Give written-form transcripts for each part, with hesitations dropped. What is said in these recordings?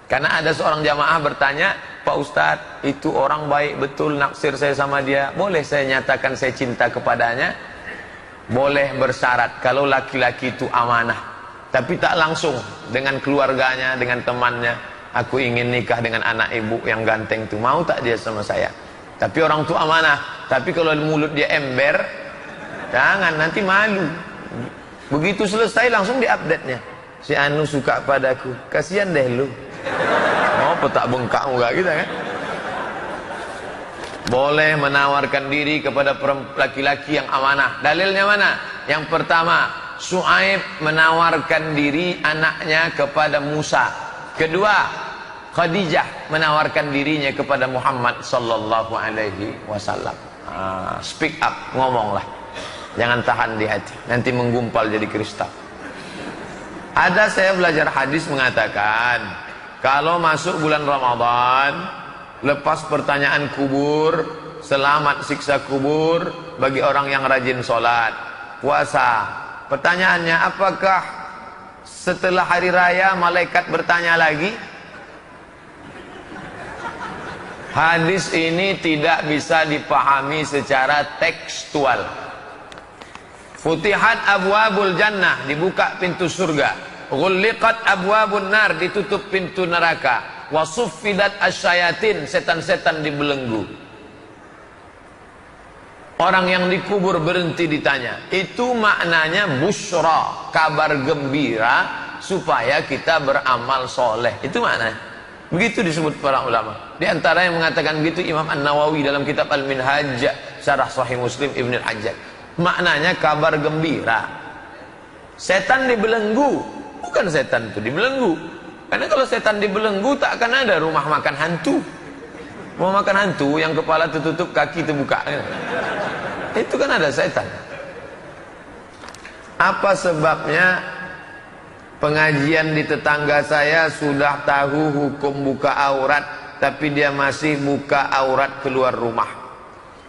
Karena ada seorang jamaah bertanya, Pak Ustadz, itu orang baik betul, naksir saya sama dia, boleh saya nyatakan saya cinta kepadanya? Boleh bersyarat, kalau laki-laki itu amanah, tapi tak langsung dengan keluarganya, dengan temannya. Aku ingin nikah dengan anak ibu yang ganteng itu, mau tak dia sama saya? Tapi orang itu amanah. Tapi kalau mulut dia ember, jangan, nanti malu. Begitu selesai langsung di-update-nya, si Anu suka padaku, kasihan deh lu. Mau petak bengkak muka kita kan? Boleh menawarkan diri kepada laki-laki yang amanah. Dalilnya mana? Yang pertama, Syuaib menawarkan diri anaknya kepada Musa. Kedua, Khadijah menawarkan dirinya kepada Muhammad sallallahu alaihi wasallam. Speak up, ngomonglah. Jangan tahan di hati, nanti menggumpal jadi kristal. Ada, saya belajar hadis mengatakan, kalau masuk bulan Ramadan, lepas pertanyaan kubur, selamat siksa kubur bagi orang yang rajin sholat, puasa. Pertanyaannya, apakah setelah hari raya malaikat bertanya lagi? Hadis ini tidak bisa dipahami secara tekstual. Futihat abwabul jannah, dibuka pintu surga. Ghulliqat abwabun nar, ditutup pintu neraka. Wasuffidat asyayatin, setan-setan dibelenggu. Orang yang dikubur berhenti ditanya. Itu maknanya busyra, kabar gembira supaya kita beramal soleh. Itu maknanya. Begitu disebut para ulama. Di antara yang mengatakan begitu Imam An-Nawawi dalam kitab Al-Minhaj Syarah Sahih Muslim Ibn Al-Hajjaj. Maknanya kabar gembira. Setan dibelenggu, bukan setan itu dibelenggu. Karena kalau setan dibelenggu tak akan ada rumah makan hantu. Mau makan hantu yang kepala tertutup, kaki terbuka. Itu kan ada setan. Apa sebabnya? Pengajian di tetangga saya sudah tahu hukum buka aurat, tapi dia masih buka aurat keluar rumah.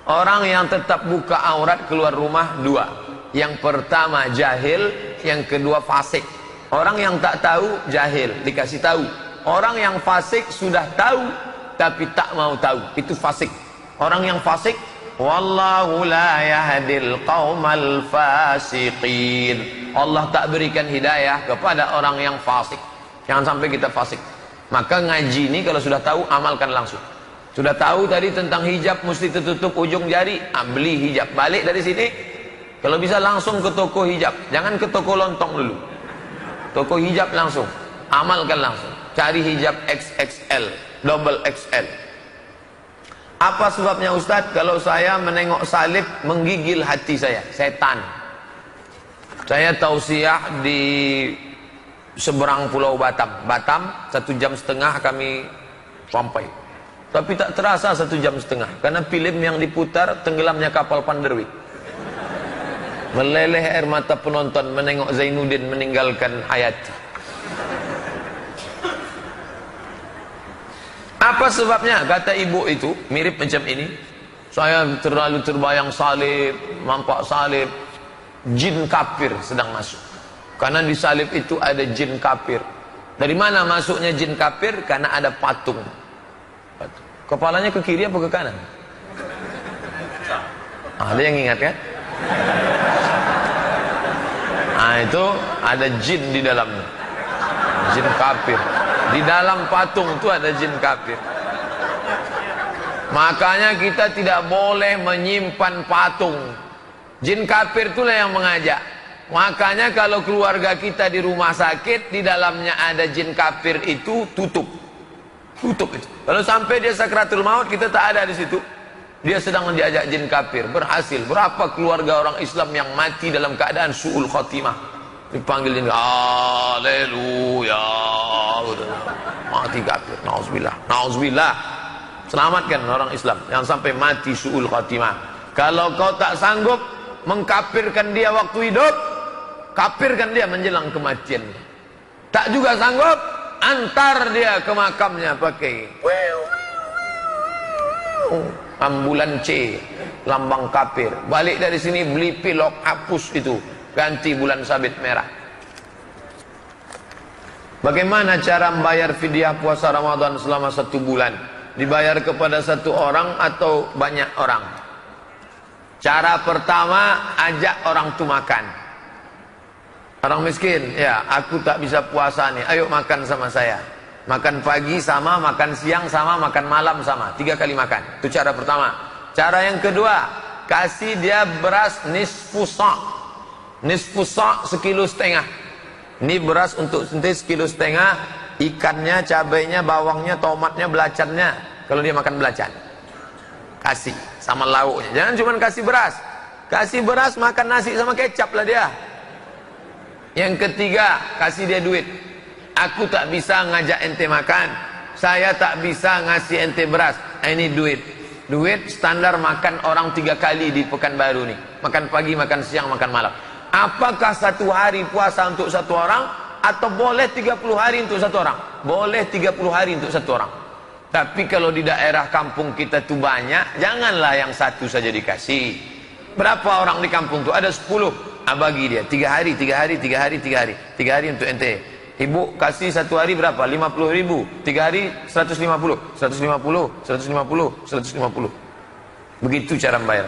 Orang yang tetap buka aurat keluar rumah dua. Yang pertama jahil, yang kedua fasik. Orang yang tak tahu jahil, dikasih tahu. Orang yang fasik sudah tahu tapi tak mau tahu, itu fasik. Orang yang fasik, wallahu la yahdil qaumal fasiqin. Allah tak berikan hidayah kepada orang yang fasik. Jangan sampai kita fasik. Maka ngaji ini kalau sudah tahu, amalkan langsung. Sudah tahu tadi tentang hijab mesti tertutup ujung jari, beli hijab. Balik dari sini, kalau bisa langsung ke toko hijab, jangan ke toko lontong dulu. Toko hijab langsung, amalkan langsung. Cari hijab XXL, double XL. Apa sebabnya Ustadz? Kalau saya menengok salib menggigil hati saya, setan. Saya tausiah di seberang pulau Batam. Batam 1,5 jam kami sampai. Tapi tak terasa 1,5 jam. Karena film yang diputar tenggelamnya kapal Panderwi. Meleleh air mata penonton menengok Zainuddin meninggalkan Hayati. Apa sebabnya? Kata ibu itu mirip macam ini. Saya terlalu terbayang salib, nampak salib, jin kafir sedang masuk. Karena di salib itu ada jin kafir. Dari mana masuknya jin kafir? Karena ada patung. Kepalanya ke kiri apa ke kanan? Ada yang ingat kan? Itu ada jin di dalamnya. Jin kafir. Di dalam patung itu ada jin kafir. Makanya kita tidak boleh menyimpan patung. Jin kafir itulah yang mengajak. Makanya kalau keluarga kita di rumah sakit, di dalamnya ada jin kafir itu, tutup. Tutup itu. Kalau sampai dia sakratul maut, kita tak ada di situ. Dia sedang diajak jin kafir. Berhasil. Berapa keluarga orang Islam yang mati dalam keadaan su'ul khotimah. Dipanggil jin, haleluya. Mati kafir. Nauzubillah. Nauzubillah. Selamatkan orang Islam yang sampai mati su'ul khotimah. Kalau kau tak sanggup mengkafirkan dia waktu hidup, kafirkan dia menjelang kematian. Tak juga sanggup, antar dia ke makamnya pakai ambulan C, lambang kafir. Balik dari sini beli pilok, hapus itu, ganti bulan sabit merah. Bagaimana cara membayar fidyah puasa Ramadan selama 1 bulan? Dibayar kepada 1 orang atau banyak orang? Cara pertama, ajak orang itu makan. Orang miskin, ya aku tak bisa puasa nih, ayo makan sama saya. Makan pagi sama, makan siang sama, makan malam sama, 3 kali makan. Itu cara pertama. Cara yang kedua, kasih dia beras nisfu sa'. Nisfu sa' 1,5 kilo. Ini beras untuk sendiri 1,5 kilo, ikannya, cabainya, bawangnya, tomatnya, belacannya. Kalau dia makan belacan, kasih sama lauknya. Jangan cuma kasih beras. Kasih beras, makan nasi sama kecap lah dia. Yang ketiga, kasih dia duit. Aku tak bisa ngajak ente makan, saya tak bisa ngasih ente beras. Ini duit. Duit standar makan orang 3 kali di Pekanbaru nih. Makan pagi, makan siang, makan malam. Apakah 1 hari puasa untuk 1 orang, atau boleh 30 hari untuk 1 orang? Boleh 30 hari untuk 1 orang. Tapi kalau di daerah kampung kita tuh banyak, janganlah yang 1 saja dikasih. Berapa orang di kampung tuh? Ada 10. Bagi dia 3 hari, 3 hari, 3 hari, 3 hari. 3 hari untuk ente. Ibu kasih 1 hari berapa? 50.000. 3 hari 150, 150, 150, 150. Begitu cara membayar.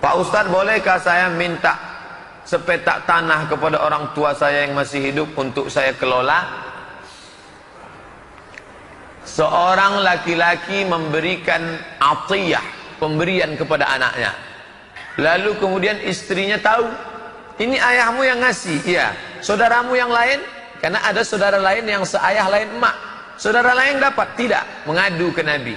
Pak Ustadz, bolehkah saya minta sepetak tanah kepada orang tua saya yang masih hidup untuk saya kelola? Seorang laki-laki memberikan atiyah, pemberian kepada anaknya. Lalu kemudian istrinya tahu, ini ayahmu yang ngasih. Iya. Saudaramu yang lain, karena ada saudara lain yang seayah lain emak. Saudara lain dapat? Tidak. Mengadu ke Nabi.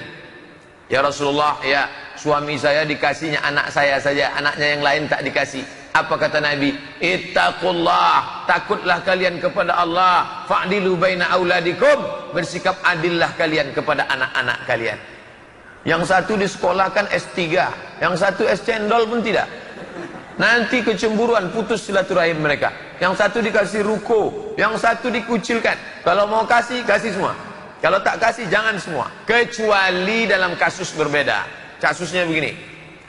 Ya Rasulullah, ya suami saya dikasihnya anak saya saja, anaknya yang lain tak dikasih. Apa kata Nabi? Ittaqullah, takutlah kalian kepada Allah. Fa'dilu baina auladikum, bersikap adillah kalian kepada anak-anak kalian. Yang satu disekolahkan S3, yang satu es cendol pun tidak. Nanti kecemburuan, putus silaturahim mereka. Yang satu dikasih ruko, yang satu dikucilkan. Kalau mau kasih, kasih semua. Kalau tak kasih, jangan semua. Kecuali dalam kasus berbeda. Kasusnya begini.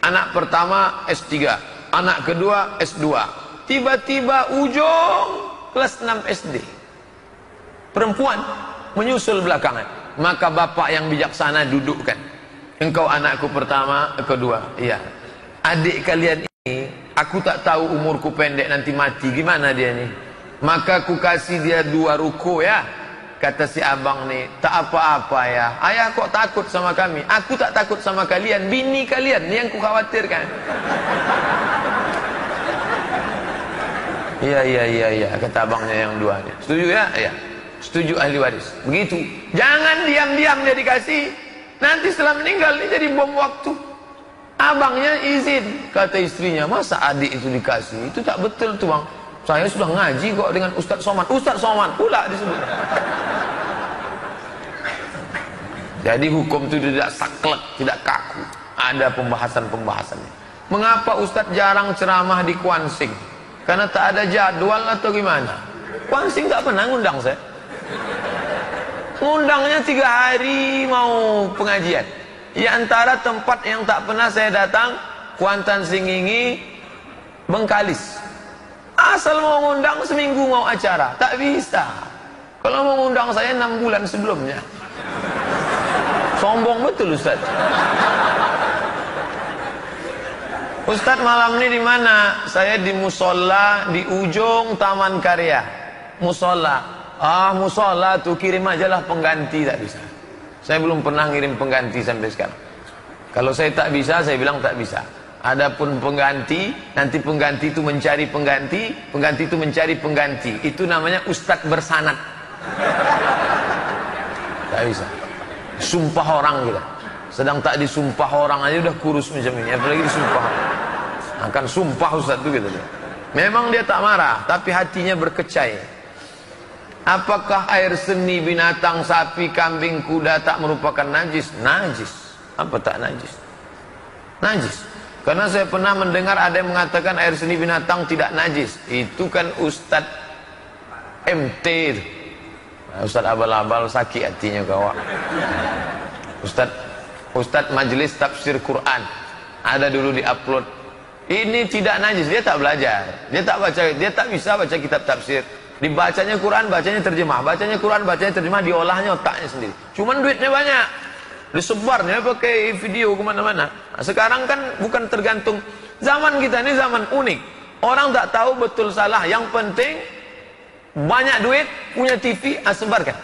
Anak pertama S3, anak kedua S2. Tiba-tiba ujung kelas 6 SD. Perempuan menyusul belakangan. Maka bapak yang bijaksana dudukkan. Engkau anakku pertama, kedua. Iya. Adik kalian ini, aku tak tahu umurku pendek nanti mati. Gimana dia nih? Maka aku kasih dia 2 ruko ya. Kata si abang nih, tak apa-apa ya. Ayah kok takut sama kami? Aku tak takut sama kalian. Bini kalian ni yang ku khawatirkan. Iya, kata abangnya yang 2 ni. Setuju ya? Iya. Setuju ahli waris. Begitu. Jangan diam-diam dia dikasih. Nanti setelah meninggal dia jadi bom waktu. Abangnya izin. Kata istrinya, masa adik itu dikasih? Itu tak betul tuh bang. Saya sudah ngaji kok dengan Ustadz Somad. Ustadz Somad pula disebut. Jadi hukum itu tidak saklek, tidak kaku. Ada pembahasan-pembahasannya. Mengapa Ustadz jarang ceramah di Kuansing? Karena tak ada jadwal atau gimana? Kuansing tak pernah ngundang saya. Ngundangnya 3 hari mau pengajian. Di antara tempat yang tak pernah saya datang, Kuantan Singingi, Bengkalis. Asal mau ngundang seminggu mau acara, tak bisa. Kalau mau ngundang saya 6 bulan sebelumnya. Sombong betul Ustaz. Ustaz malam ini di mana? Saya di musola di ujung Taman Karya. Musola. Musola tuh kirim aja lah pengganti, tak bisa. Saya belum pernah ngirim pengganti sampai sekarang. Kalau saya tak bisa, saya bilang tak bisa. Adapun pengganti, nanti pengganti itu mencari pengganti, pengganti itu mencari pengganti. Itu namanya ustadz bersanad. Tak bisa. Sumpah orang kita. Sedang tak disumpah orang aja udah kurus macam ini, apalagi disumpah. Akan sumpah ustadz itu gitu. Memang dia tak marah, tapi hatinya berkecai. Apakah air seni binatang, sapi, kambing, kuda tak merupakan najis? Najis. Apa tak najis? Najis. Karena saya pernah mendengar ada yang mengatakan air seni binatang tidak najis. Itu kan Ustadz MT itu. Ustadz abal-abal sakit hatinya kawan. Ustadz Majelis Tafsir Quran. Ada dulu di-upload. Ini tidak najis, dia tak belajar. Dia tak baca, dia tak bisa baca kitab tafsir. Dibacanya Quran, bacanya terjemah, bacanya Quran, bacanya terjemah, diolahnya otaknya sendiri. Cuman duitnya banyak, disebarnya pakai video kemana-mana. Nah, sekarang kan bukan tergantung. Zaman kita ini zaman unik. Orang tak tahu betul salah. Yang penting banyak duit, punya TV, sebarkan.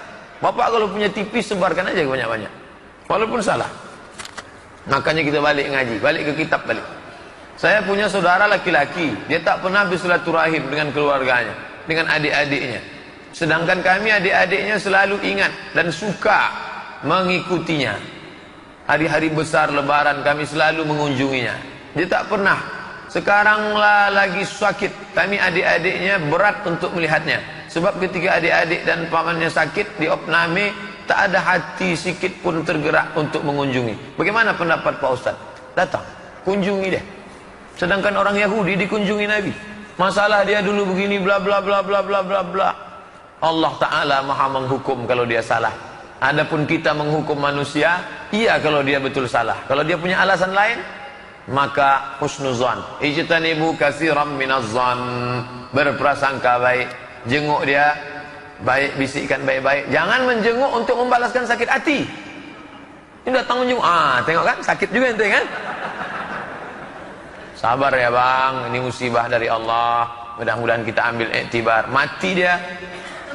Bapak kalau punya TV, sebarkan aja banyak-banyak. Walaupun salah. Makanya kita balik ngaji, balik ke kitab balik. Saya punya saudara laki-laki, dia tak pernah bersilaturahim dengan keluarganya, dengan adik-adiknya. Sedangkan kami adik-adiknya selalu ingat dan suka mengikutinya. Hari-hari besar lebaran kami selalu mengunjunginya. Dia tak pernah. Sekarang lagi sakit, kami adik-adiknya berat untuk melihatnya. Sebab ketika adik-adik dan pamannya sakit, diopname, tak ada hati sikit pun tergerak untuk mengunjungi. Bagaimana pendapat Pak Ustaz? Datang, kunjungi dia. Sedangkan orang Yahudi dikunjungi Nabi. Masalah dia dulu begini, bla bla bla bla bla bla bla. Allah Ta'ala maha menghukum kalau dia salah. Adapun kita menghukum manusia, iya kalau dia betul salah. Kalau dia punya alasan lain, maka husnuzan. Ijtanibu katsiran minaz-zan. Berprasangka baik. Jenguk dia baik, bisikkan baik-baik. Jangan menjenguk untuk membalaskan sakit hati. Ini datang menjenguk, tengok kan, sakit juga ente kan. Sabar ya bang, ini musibah dari Allah. Mudah-mudahan kita ambil iktibar. Mati dia,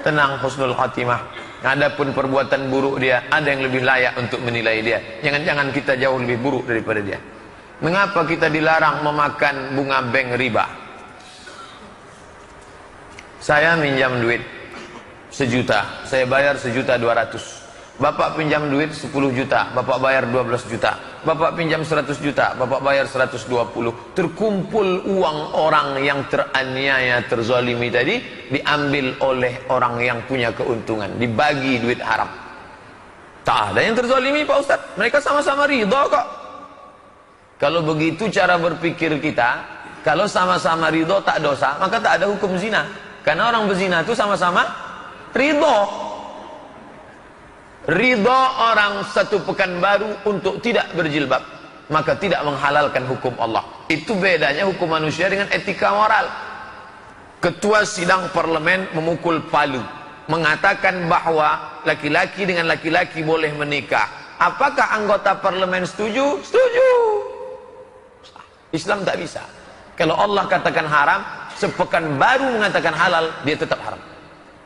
tenang, husnul khatimah. Adapun perbuatan buruk dia, ada yang lebih layak untuk menilai dia. Jangan-jangan kita jauh lebih buruk daripada dia. Mengapa kita dilarang memakan bunga bank riba? Saya minjam duit 1 juta, saya bayar 1.200.000. Bapak pinjam duit 10 juta, Bapak bayar 12 juta. Bapak pinjam 100 juta, Bapak bayar 120. Terkumpul uang orang yang teraniaya, terzalimi tadi, diambil oleh orang yang punya keuntungan, dibagi duit haram. Tak ada yang terzalimi Pak Ustaz, mereka sama-sama ridha kok. Kalau begitu cara berpikir kita, kalau sama-sama ridha tak dosa, maka tak ada hukum zina. Karena orang berzina itu sama-sama ridha. Ridha orang satu pekan baru untuk tidak berjilbab, maka tidak menghalalkan hukum Allah. Itu bedanya hukum manusia dengan etika moral. Ketua sidang parlemen memukul palu, mengatakan bahwa laki-laki dengan laki-laki boleh menikah. Apakah anggota parlemen setuju? Setuju. Islam tak bisa. Kalau Allah katakan haram, sepekan baru mengatakan halal, dia tetap haram.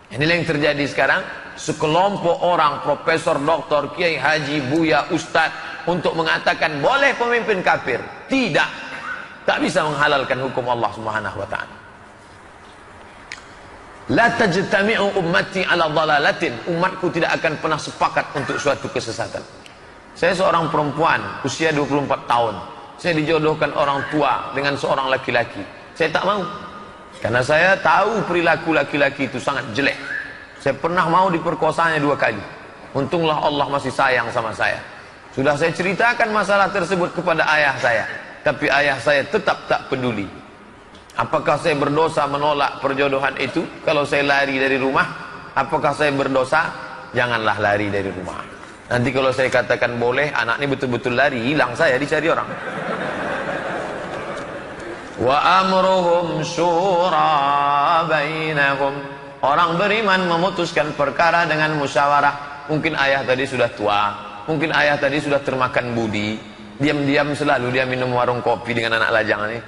Inilah yang terjadi sekarang. Sekelompok orang, profesor, doktor, kiai, haji, buya, ustaz, untuk mengatakan boleh pemimpin kafir. Tidak. Tak bisa menghalalkan hukum Allah Subhanahu wa ta'ala. La tajtami'u ummati ala dhalalatin. Umatku tidak akan pernah sepakat untuk suatu kesesatan. Saya seorang perempuan, usia 24 tahun. Saya dijodohkan orang tua dengan seorang laki-laki. Saya tak mau. Karena saya tahu perilaku laki-laki itu sangat jelek. Saya pernah mau diperkosanya 2 kali. Untunglah Allah masih sayang sama saya. Sudah saya ceritakan masalah tersebut kepada ayah saya. Tapi ayah saya tetap tak peduli. Apakah saya berdosa menolak perjodohan itu? Kalau saya lari dari rumah, apakah saya berdosa? Janganlah lari dari rumah. Nanti kalau saya katakan boleh, anak ini betul-betul lari, hilang saya, dicari orang. Wa amruhum syura bainahum. Orang beriman memutuskan perkara dengan musyawarah. Mungkin ayah tadi sudah tua, mungkin ayah tadi sudah termakan budi. Diam-diam selalu dia minum warung kopi dengan anak lajang ini,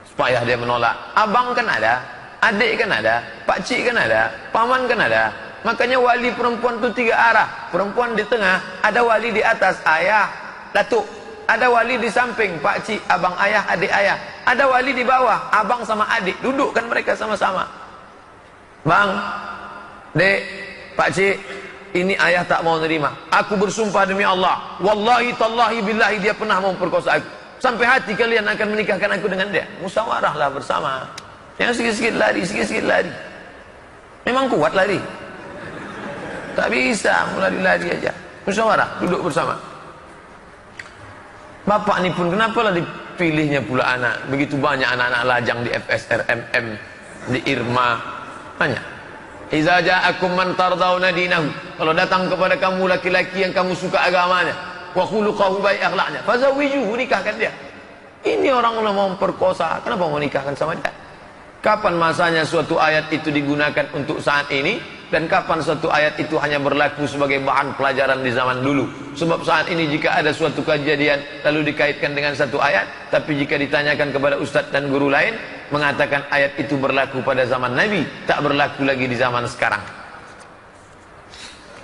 supaya dia menolak. Abang kan ada, adik kan ada, pakcik kan ada, paman kan ada. Makanya wali perempuan itu 3 arah. Perempuan di tengah, ada wali di atas, ayah, datuk. Ada wali di samping, pakcik, abang ayah, adik ayah. Ada wali di bawah, abang sama adik. Duduk kan mereka sama-sama. Bang, dek, pakcik, ini ayah tak mau nerima. Aku bersumpah demi Allah, wallahi tallahi billahi dia pernah mau memperkosa aku. Sampai hati kalian akan menikahkan aku dengan dia. Musyawarahlah bersama. Yang sikit-sikit lari, sikit-sikit lari. Memang kuat lari. Tak bisa, lari-lari aja. Musyawarah, duduk bersama. Bapak ni pun kenapalah dipilihnya pula anak. Begitu banyak anak-anak lajang di FSR, MM, di Irma. Tanya, iza ja'akum man tardawna dinahu. Kalau datang kepada kamu laki-laki yang kamu suka agamanya, wa khuluquhu baik akhlaknya, fazawwijuhu, nikahkan dia. Ini orang mau memperkosa, kenapa mau nikahkan sama dia? Kapan masanya suatu ayat itu digunakan untuk saat ini, dan kapan suatu ayat itu hanya berlaku sebagai bahan pelajaran di zaman dulu. Sebab saat ini jika ada suatu kejadian lalu dikaitkan dengan satu ayat, tapi jika ditanyakan kepada ustadz dan guru lain, mengatakan ayat itu berlaku pada zaman Nabi, tak berlaku lagi di zaman sekarang.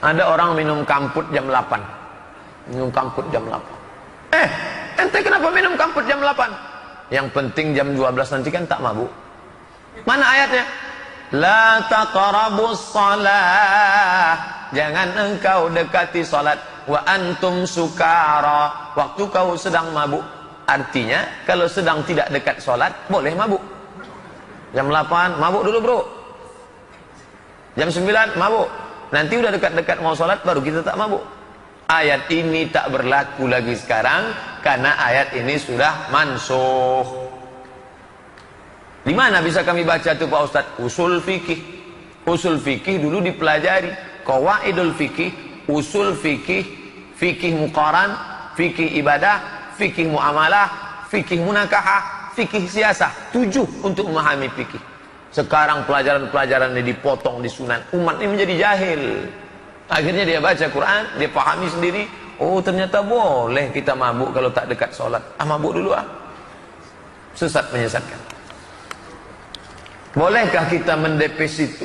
Ada orang minum kamput jam 8. Minum kamput jam 8. Ente kenapa minum kamput jam 8? Yang penting jam 12 nanti kan tak mabuk. Mana ayatnya? La taqrabus salah. Jangan engkau dekati salat wa antum sukara, waktu kau sedang mabuk. Artinya kalau sedang tidak dekat salat boleh mabuk. Jam 8 mabuk dulu, bro. Jam 9 mabuk. Nanti udah dekat-dekat mau salat baru kita tak mabuk. Ayat ini tak berlaku lagi sekarang karena ayat ini sudah mansukh. Di mana bisa kami baca tuh Pak Ustadz? Usul fikih. Usul fikih dulu dipelajari. Qawaidul fikih, usul fikih, fikih muqaran, fikih ibadah, fikih muamalah, fikih munakahah, fikih siasah. 7 untuk memahami fikih. Sekarang pelajaran-pelajaran ini dipotong di sunan. Umat ini menjadi jahil. Akhirnya dia baca Quran, dia pahami sendiri. Oh ternyata boleh kita mabuk kalau tak dekat sholat. Mabuk dulu ah. Sesat menyesatkan. Bolehkah kita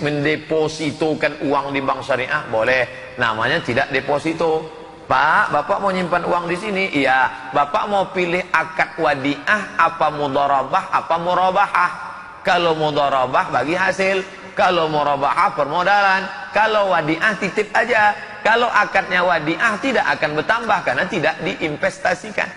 mendepositokan uang di bank syariah? Boleh. Namanya tidak deposito. Pak, Bapak mau nyimpan uang di sini? Iya. Bapak mau pilih akad wadiah apa mudharabah apa murabahah? Kalau mudharabah bagi hasil, kalau murabahah permodalan, kalau wadiah titip aja. Kalau akadnya wadiah tidak akan bertambah karena tidak diinvestasikan.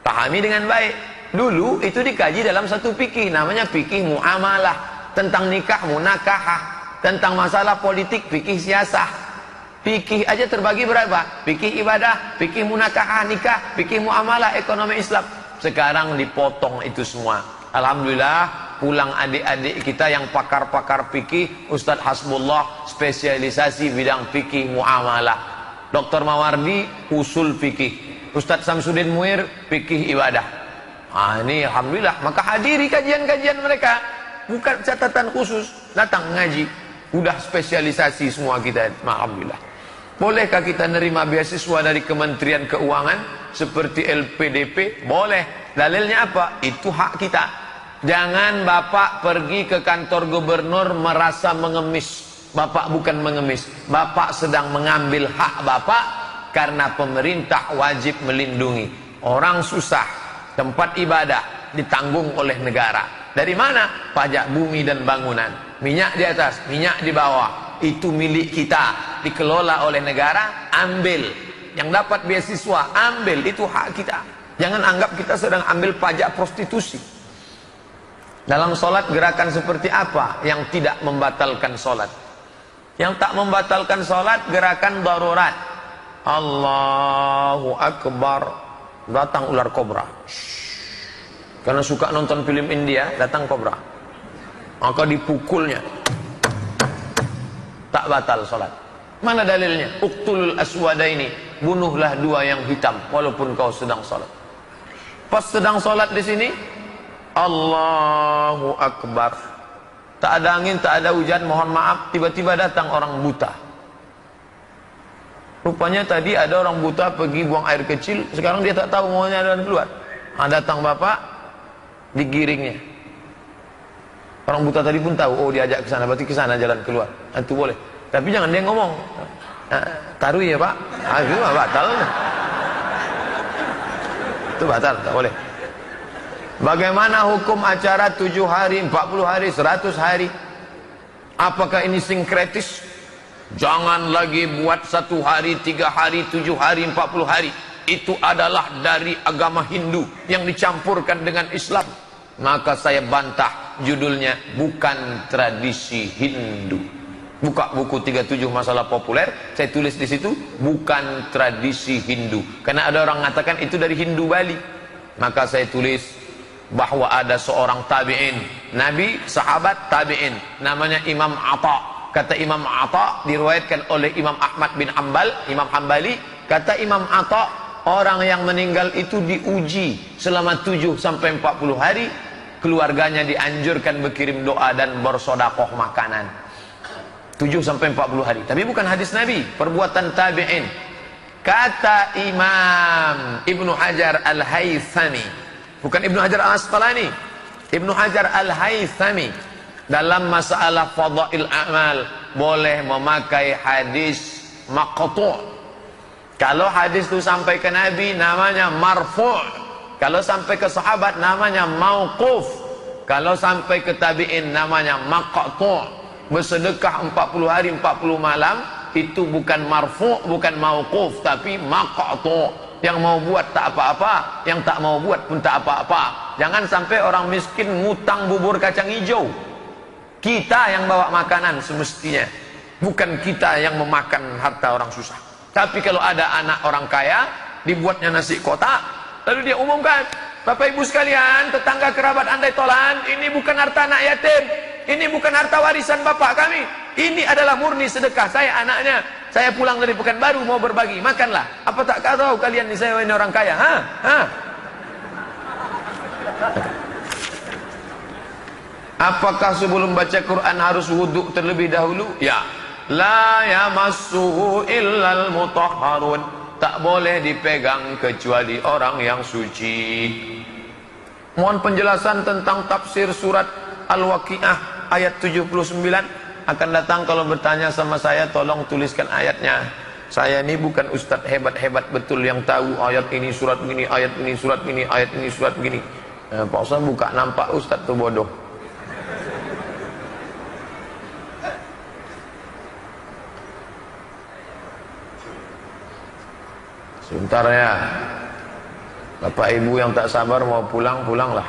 Pahami dengan baik. Dulu itu dikaji dalam satu fikih, namanya fikih muamalah, tentang nikah munakahah, tentang masalah politik fikih siasah. Fikih aja terbagi berapa? Fikih ibadah, fikih munakahah nikah, fikih muamalah ekonomi Islam. Sekarang dipotong itu semua. Alhamdulillah pulang adik-adik kita yang pakar-pakar fikih, Ustadz Hasbullah spesialisasi bidang fikih muamalah, Dr. Mawardi usul fikih, Ustadz Samsudin Muir fikih ibadah. Ini alhamdulillah, maka hadiri kajian-kajian mereka, bukan catatan khusus, datang ngaji, udah spesialisasi semua kita. Alhamdulillah. Bolehkah kita nerima beasiswa dari Kementerian Keuangan seperti LPDP? Boleh. Dalilnya apa? Itu hak kita. Jangan Bapak pergi ke kantor gubernur merasa mengemis. Bapak bukan mengemis, Bapak sedang mengambil hak Bapak karena pemerintah wajib melindungi. Orang susah, tempat ibadah ditanggung oleh negara. Dari mana? Pajak bumi dan bangunan. Minyak di atas, minyak di bawah. Itu milik kita, dikelola oleh negara, ambil. Yang dapat beasiswa, ambil. Itu hak kita. Jangan anggap kita sedang ambil pajak prostitusi. Dalam sholat gerakan seperti apa yang tidak membatalkan sholat? Yang tak membatalkan sholat gerakan darurat. Allahu Akbar. Datang ular kobra. Karena suka nonton film India, datang kobra. Maka dipukulnya. Tak batal sholat. Mana dalilnya? Uqtulul aswadaini. Bunuhlah 2 yang hitam walaupun kau sedang sholat. Pas sedang sholat di sini, Allahu Akbar. Tak ada angin, tak ada hujan, mohon maaf, tiba-tiba datang orang buta. Rupanya tadi ada orang buta pergi buang air kecil, sekarang dia tak tahu maunya dan keluar. Datang bapak, digiringnya. Orang buta tadi pun tahu, oh diajak ke sana, berarti ke sana jalan keluar. Itu boleh. Tapi jangan dia ngomong. Taruh ya Pak. Itu batal. Itu batal, tak boleh. Bagaimana hukum acara 7 hari, 40 hari, 100 hari? Apakah ini sinkretis? Jangan lagi buat 1 hari, 3 hari, 7 hari, 40 hari. Itu adalah dari agama Hindu yang dicampurkan dengan Islam. Maka saya bantah, judulnya bukan tradisi Hindu. Buka buku 37 masalah populer, saya tulis di situ bukan tradisi Hindu. Karena ada orang mengatakan itu dari Hindu Bali. Maka saya tulis bahwa ada seorang tabi'in, nabi, sahabat, tabi'in, namanya Imam Atha. Kata Imam Atha, diriwayatkan oleh Imam Ahmad bin Hanbal, Imam Hanbali, kata Imam Atha, orang yang meninggal itu diuji selama 7 sampai 40 hari, keluarganya dianjurkan berkirim doa dan bersodakoh makanan 7-40 hari. Tapi bukan hadis Nabi, perbuatan tabi'in. Kata Imam Ibnu Hajar Al-Haythami, bukan Ibnu Hajar Al-Asqalani, Ibnu Hajar Al-Haythami, dalam masalah fadail amal boleh memakai hadis maqtu'. Kalau hadis itu sampai ke Nabi namanya marfu', kalau sampai ke sahabat namanya mauquf, kalau sampai ke tabi'in namanya maqtu'. Bersedekah 40 hari 40 malam itu bukan marfu', bukan mauquf, tapi maqtu'. Yang mau buat tak apa-apa, yang tak mau buat pun tak apa-apa. Jangan sampai orang miskin ngutang bubur kacang hijau. Kita yang bawa makanan semestinya, bukan kita yang memakan harta orang susah. Tapi kalau ada anak orang kaya, dibuatnya nasi kotak, lalu dia umumkan, Bapak Ibu sekalian, tetangga kerabat andai tolan, ini bukan harta anak yatim, ini bukan harta warisan bapak kami, ini adalah murni sedekah saya anaknya, saya pulang dari Pekanbaru mau berbagi, makanlah. Apa tak tahu kalian ini saya ini orang kaya? Apakah sebelum baca Quran harus wudhu terlebih dahulu? Ya. La yamassuhu illal mutahharun. Tak boleh dipegang kecuali orang yang suci. Mohon penjelasan tentang tafsir surat Al-Waqiah ayat 79. Akan datang kalau bertanya sama saya, tolong tuliskan ayatnya. Saya ini bukan ustadz hebat-hebat betul yang tahu ayat ini surat begini, ayat ini surat begini, ayat ini surat begini. Pak Ustaz buka, nampak ustadz tuh bodoh. Sebentar ya, Bapak Ibu yang tak sabar mau pulang, pulanglah.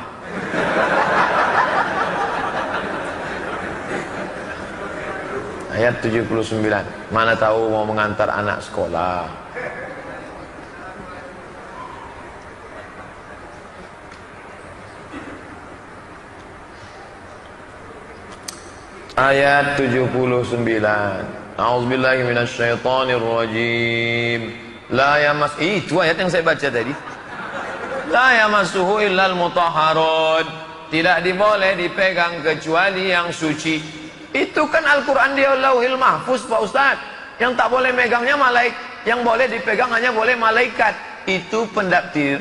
Ayat 79, mana tahu mau mengantar anak sekolah. Ayat 79. A'udzubillahi minasyaitonirrajim. La yamas, itu ayat yang saya baca tadi. La yamassuhu illal mutahharun. Tidak diboleh dipegang kecuali yang suci. Itu kan Al-Quran di Lauhil Mahfuz Pak Ustaz. Yang tak boleh megangnya malaikat, yang boleh dipegang hanya boleh malaikat. Itu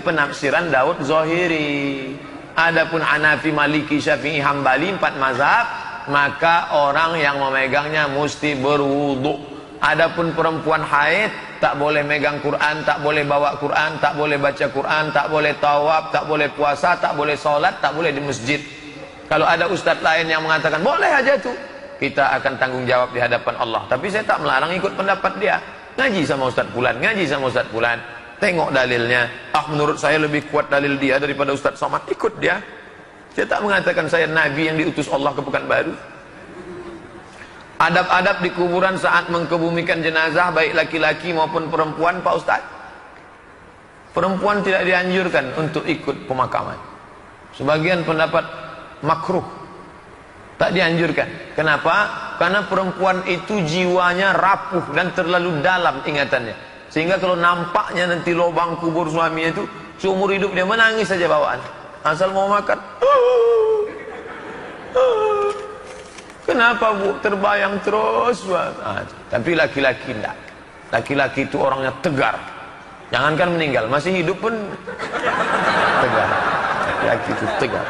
penafsiran Daud Zohiri. Adapun Hanafi, Maliki, Syafi'i, Hambali, 4 mazhab, maka orang yang memegangnya mesti berwudu. Adapun perempuan haid tak boleh megang Quran, tak boleh bawa Quran, tak boleh baca Quran, tak boleh tawaf, tak boleh puasa, tak boleh sholat, tak boleh di masjid. Kalau ada ustadz lain yang mengatakan boleh aja tuh, kita akan tanggung jawab di hadapan Allah. Tapi saya tak melarang ikut pendapat dia. Ngaji sama ustadz Fulan, ngaji sama ustadz Fulan, tengok dalilnya. Menurut saya lebih kuat dalil dia daripada Ustadz Somad, ikut dia. Saya tak mengatakan saya nabi yang diutus Allah ke Pekanbaru. Adab-adab di kuburan saat mengkebumikan jenazah, baik laki-laki maupun perempuan Pak Ustaz. Perempuan tidak dianjurkan untuk ikut pemakaman. Sebagian pendapat makruh, tak dianjurkan. Kenapa? Karena perempuan itu jiwanya rapuh dan terlalu dalam ingatannya, sehingga kalau nampaknya nanti lubang kubur suaminya itu, seumur hidup dia menangis saja bawaan. Asal mau makan, kenapa bu, terbayang terus. Tapi laki-laki tidak. Laki-laki itu orangnya tegar. Jangankan meninggal, masih hidup pun tegar. Laki-laki itu tegar.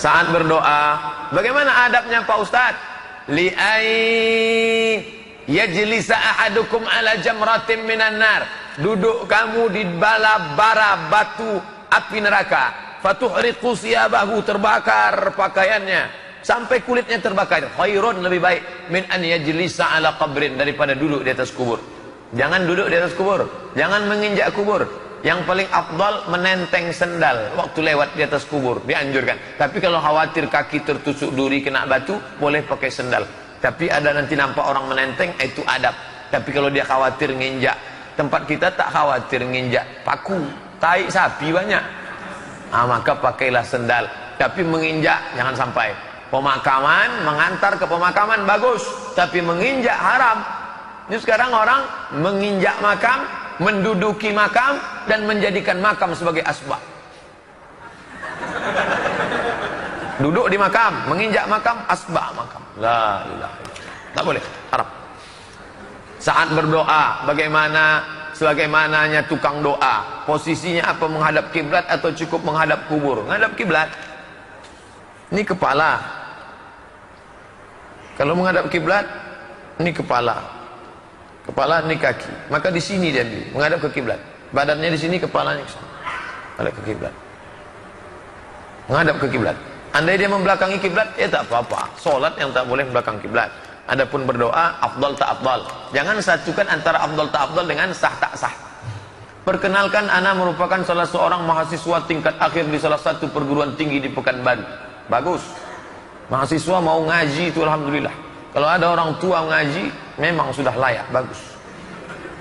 Saat berdoa, bagaimana adabnya Pak Ustadz? Li'ai yajlisa ahadukum ala jamratin minan nar. Duduk kamu di bara batu api neraka. Fatuhriqu siyabahu, terbakar pakaiannya sampai kulitnya terbakar. Khairun, lebih baik min an yajlisa ala qabrin, daripada duduk di atas kubur. Jangan duduk di atas kubur, jangan menginjak kubur. Yang paling afdal menenteng sendal waktu lewat di atas kubur, dianjurkan. Tapi kalau khawatir kaki tertusuk duri kena batu, boleh pakai sendal. Tapi ada nanti nampak orang menenteng, itu adab. Tapi kalau dia khawatir nginjak, tempat kita tak khawatir nginjak paku, tai sapi banyak, maka pakailah sendal. Tapi menginjak jangan sampai. Pemakaman, mengantar ke pemakaman bagus, tapi menginjak haram. Ini sekarang orang menginjak makam, menduduki makam, dan menjadikan makam sebagai asbab. Duduk di makam, menginjak makam, asbah makam. La ilaha illallah. Tak boleh, haram. Saat berdoa, sebagaimananya tukang doa. Posisinya apa? Menghadap kiblat atau cukup menghadap kubur? Menghadap kiblat. Ini kepala. Kalau menghadap kiblat, ini kepala. Kepala, ini kaki. Maka di sini dia menghadap ke kiblat. Badannya di sini, kepalanya ke sana. Menghadap ke kiblat. Menghadap ke kiblat. Andai dia membelakangi kiblat, ya tak apa-apa. Solat yang tak boleh membelakang kiblat. Adapun berdoa, afdal tak afdal. Jangan satukan antara afdal tak afdal dengan sah tak sah. Perkenalkan, ana merupakan salah seorang mahasiswa tingkat akhir di salah satu perguruan tinggi di Pekanbaru. Bagus. Mahasiswa mau ngaji itu alhamdulillah. Kalau ada orang tua ngaji, memang sudah layak, bagus.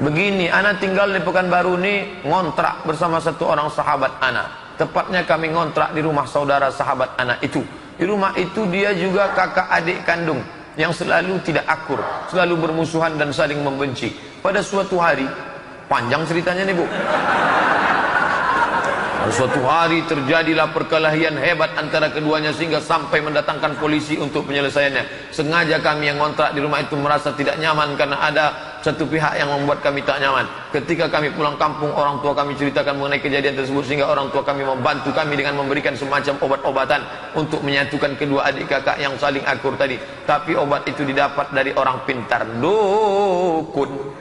Begini, ana tinggal di Pekanbaru ini ngontrak bersama satu orang sahabat ana. Tepatnya kami ngontrak di rumah saudara sahabat anak itu. Di rumah itu dia juga kakak adik kandung yang selalu tidak akur, selalu bermusuhan dan saling membenci. Pada suatu hari, panjang ceritanya nih Bu. Pada suatu hari terjadilah perkelahian hebat antara keduanya sehingga sampai mendatangkan polisi untuk penyelesaiannya. Sengaja kami yang ngontrak di rumah itu merasa tidak nyaman karena ada satu pihak yang membuat kami tak nyaman. Ketika kami pulang kampung, orang tua kami ceritakan mengenai kejadian tersebut sehingga orang tua kami membantu kami dengan memberikan semacam obat-obatan untuk menyatukan kedua adik kakak yang saling akur tadi. Tapi obat itu didapat dari orang pintar, dukun.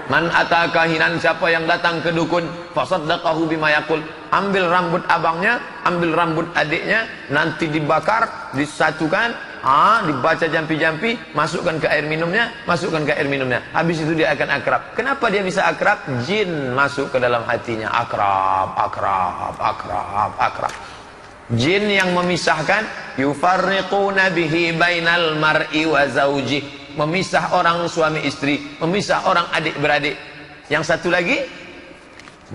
Man ataka hinan, siapa yang datang ke dukun, fasaddaqahu bima yaqul, ambil rambut abangnya, ambil rambut adiknya, nanti dibakar, disatukan, dibaca jampi-jampi, masukkan ke air minumnya, masukkan ke air minumnya. Habis itu dia akan akrab. Kenapa dia bisa akrab? Jin masuk ke dalam hatinya. Akrab, akrab, akrab, akrab. Jin yang memisahkan, yufarriquna bihi bainal mar'i wa zawjih, memisah orang suami istri, memisah orang adik beradik. Yang satu lagi,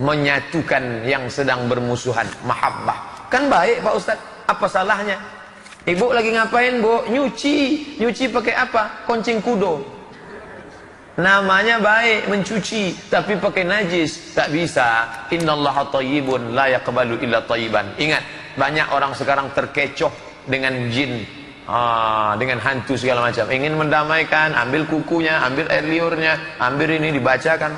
menyatukan yang sedang bermusuhan, mahabbah. Kan baik Pak Ustaz, apa salahnya? Ibu lagi ngapain Bu? Nyuci. Nyuci pakai apa? Koncing kudo. Namanya baik, mencuci, tapi pakai najis, tak bisa. Innallaha thayyibun la yaqbalu illa thayyiban. Ingat, banyak orang sekarang terkecoh dengan jin, dengan hantu segala macam. Ingin mendamaikan, ambil kukunya, ambil air liurnya, ambil ini, dibacakan.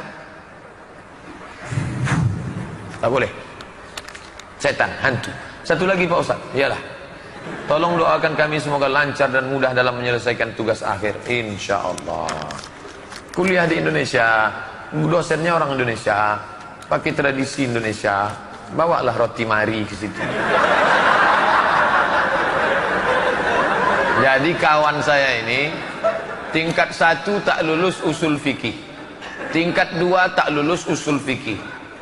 Tak boleh. Setan, hantu. Satu lagi Pak Ustaz, iyalah, tolong doakan kami semoga lancar dan mudah dalam menyelesaikan tugas akhir, insya Allah. Kuliah di Indonesia, dosennya orang Indonesia, pakai tradisi Indonesia, bawalah roti mari ke situ. Jadi kawan saya ini tingkat 1 tak lulus usul fikih, tingkat 2 tak lulus usul fikih,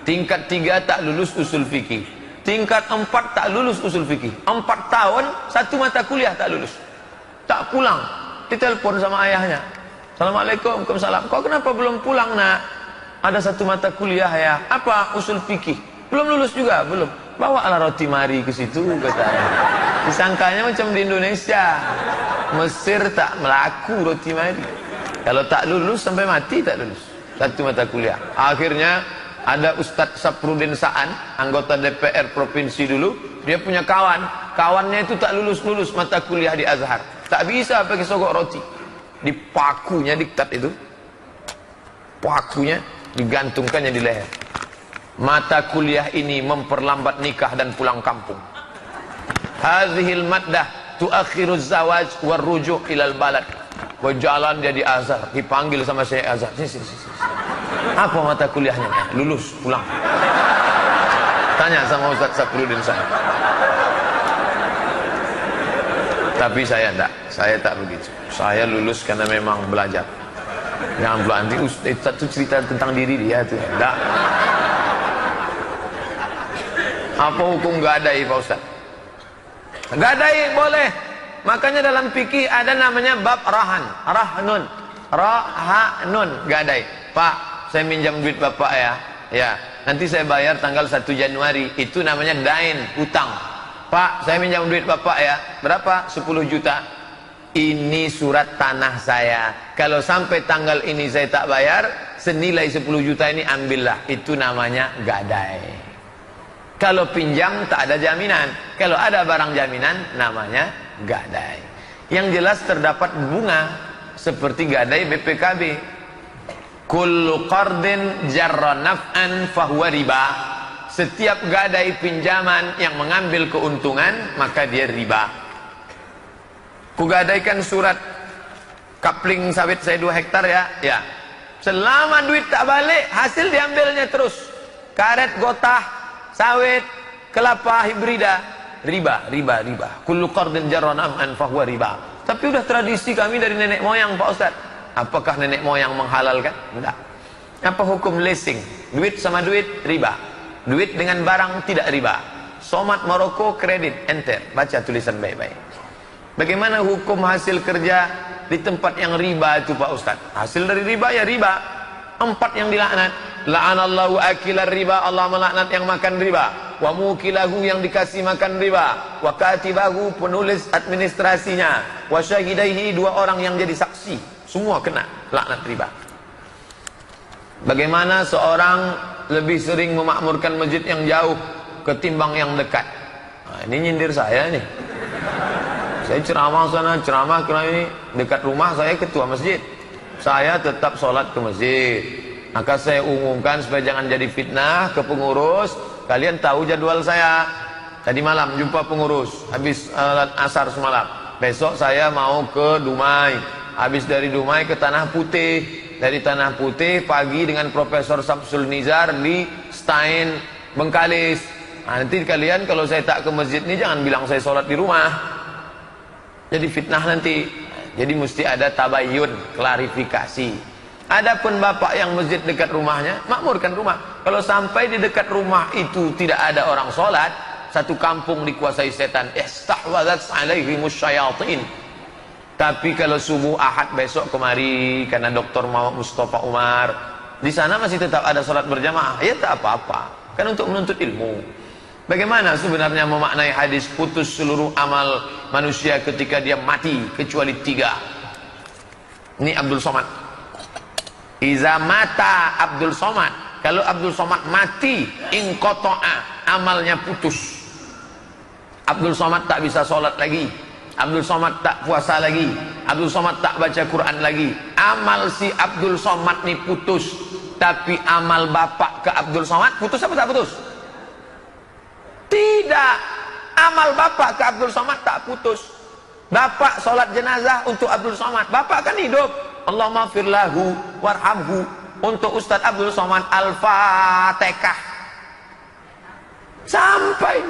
tingkat 3 tak lulus usul fikih, tingkat 4 tak lulus usul fikih. 4 tahun 1 mata kuliah tak lulus, tak pulang. Ditelepon sama ayahnya, Assalamualaikum, waalaikumsalam, kau kenapa belum pulang nak? Ada 1 mata kuliah ya. Apa? Usul fikih. Belum lulus juga? Belum. Bawalah roti mari ke situ, katanya. Disangkanya macam di Indonesia, Mesir tak melaku roti mari. Kalau tak lulus sampai mati tak lulus 1 mata kuliah. Akhirnya ada Ustadz Saprudin Sa'an, anggota DPR provinsi dulu. Dia punya kawannya itu tak lulus mata kuliah di Azhar. Tak bisa pakai sogok roti. Di pakunya diktat itu, pakunya digantungkannya di leher. Mata kuliah ini memperlambat nikah dan pulang kampung. Hadhil maddah tuakhiruz zawaj war ruju' ilal balad. Berjalan dia di Azhar, dipanggil sama Syekh Azhar. Sini. Apa mata kuliahnya? Lulus, pulang. Tanya sama Ustaz Saprudin saya. Tapi saya tak begitu. Saya lulus karena memang belajar. Jangan pula nanti Ustaz itu cerita tentang diri dia tuh. Tak. Apa hukum gadai Pak Ustaz? Gadai boleh. Makanya dalam fikih ada namanya bab rahanun, gadai. Pak, saya minjam duit Bapak ya. Ya, nanti saya bayar tanggal 1 Januari. Itu namanya dain, hutang. Pak, saya minjam duit Bapak ya. Berapa? 10 juta. Ini surat tanah saya. Kalau sampai tanggal ini saya tak bayar, senilai 10 juta ini ambillah. Itu namanya gadai. Kalau pinjam tak ada jaminan. Kalau ada barang jaminan namanya gadai. Yang jelas terdapat bunga seperti gadai BPKB. Kullu qardin jarra naf'an fahuwa riba. Setiap gadai pinjaman yang mengambil keuntungan maka dia riba. Kugadaikan surat kapling sawit saya 2 hektar ya. Ya. Selama duit tak balik, hasil diambilnya terus. Karet gotah, sawit, kelapa hibrida, riba. Kullu qardin jarra naf'an fahuwa riba. Tapi udah tradisi kami dari nenek moyang Pak Ustaz. Apakah nenek moyang menghalalkan? Enggak. Apa hukum leasing? Duit sama duit riba. Duit dengan barang tidak riba. Somat Maroko kredit, enter. Baca tulisan baik-baik. Bagaimana hukum hasil kerja di tempat yang riba itu Pak Ustaz? Hasil dari riba ya riba. 4 yang dilaknat. La'anallahu akilar riba, Allah melaknat yang makan riba. Wa mukilahu yang dikasih makan riba. Wa katibahu penulis administrasinya. Wa syahidaihi 2 orang yang jadi saksi. Semua kena laknat riba. Bagaimana seorang lebih sering memakmurkan masjid yang jauh ketimbang yang dekat? Nah, ini nyindir saya nih. Saya ceramah sana, ceramah karena ini dekat rumah saya ketua masjid. Saya tetap sholat ke masjid. Maka saya umumkan supaya jangan jadi fitnah ke pengurus. Kalian tahu jadwal saya. Tadi malam jumpa pengurus, habis asar semalam. Besok saya mau ke Dumai. Habis dari Dumai ke Tanah Putih. Dari Tanah Putih pagi dengan Profesor Samsul Nizar di Stein Bengkalis. Nah, nanti kalian kalau saya tak ke masjid ini jangan bilang saya sholat di rumah. Jadi fitnah nanti. Jadi mesti ada tabayun, klarifikasi. Adapun bapak yang masjid dekat rumahnya, makmurkan rumah. Kalau sampai di dekat rumah itu tidak ada orang sholat, satu kampung dikuasai setan. Istahwadat alaihimus syayatin. Tapi kalau subuh Ahad besok kemari karena Dr. Muhammad Mustafa Umar di sana masih tetap ada sholat berjamaah, ya tak apa-apa, kan untuk menuntut ilmu. Bagaimana sebenarnya memaknai hadis putus seluruh amal manusia ketika dia mati kecuali 3? Ini Abdul Somad. Iza mata Abdul Somad, kalau Abdul Somad mati inqata'a, amalnya putus. Abdul Somad tak bisa sholat lagi, Abdul Somad tak puasa lagi, Abdul Somad tak baca Quran lagi. Amal si Abdul Somad ni putus. Tapi amal bapak ke Abdul Somad putus apa tak putus? Tidak. Amal bapak ke Abdul Somad tak putus. Bapak sholat jenazah untuk Abdul Somad. Bapak kan hidup. Allahumma firlahu warhamhu. Untuk Ustadz Abdul Somad Al-Fatihah. Sampai.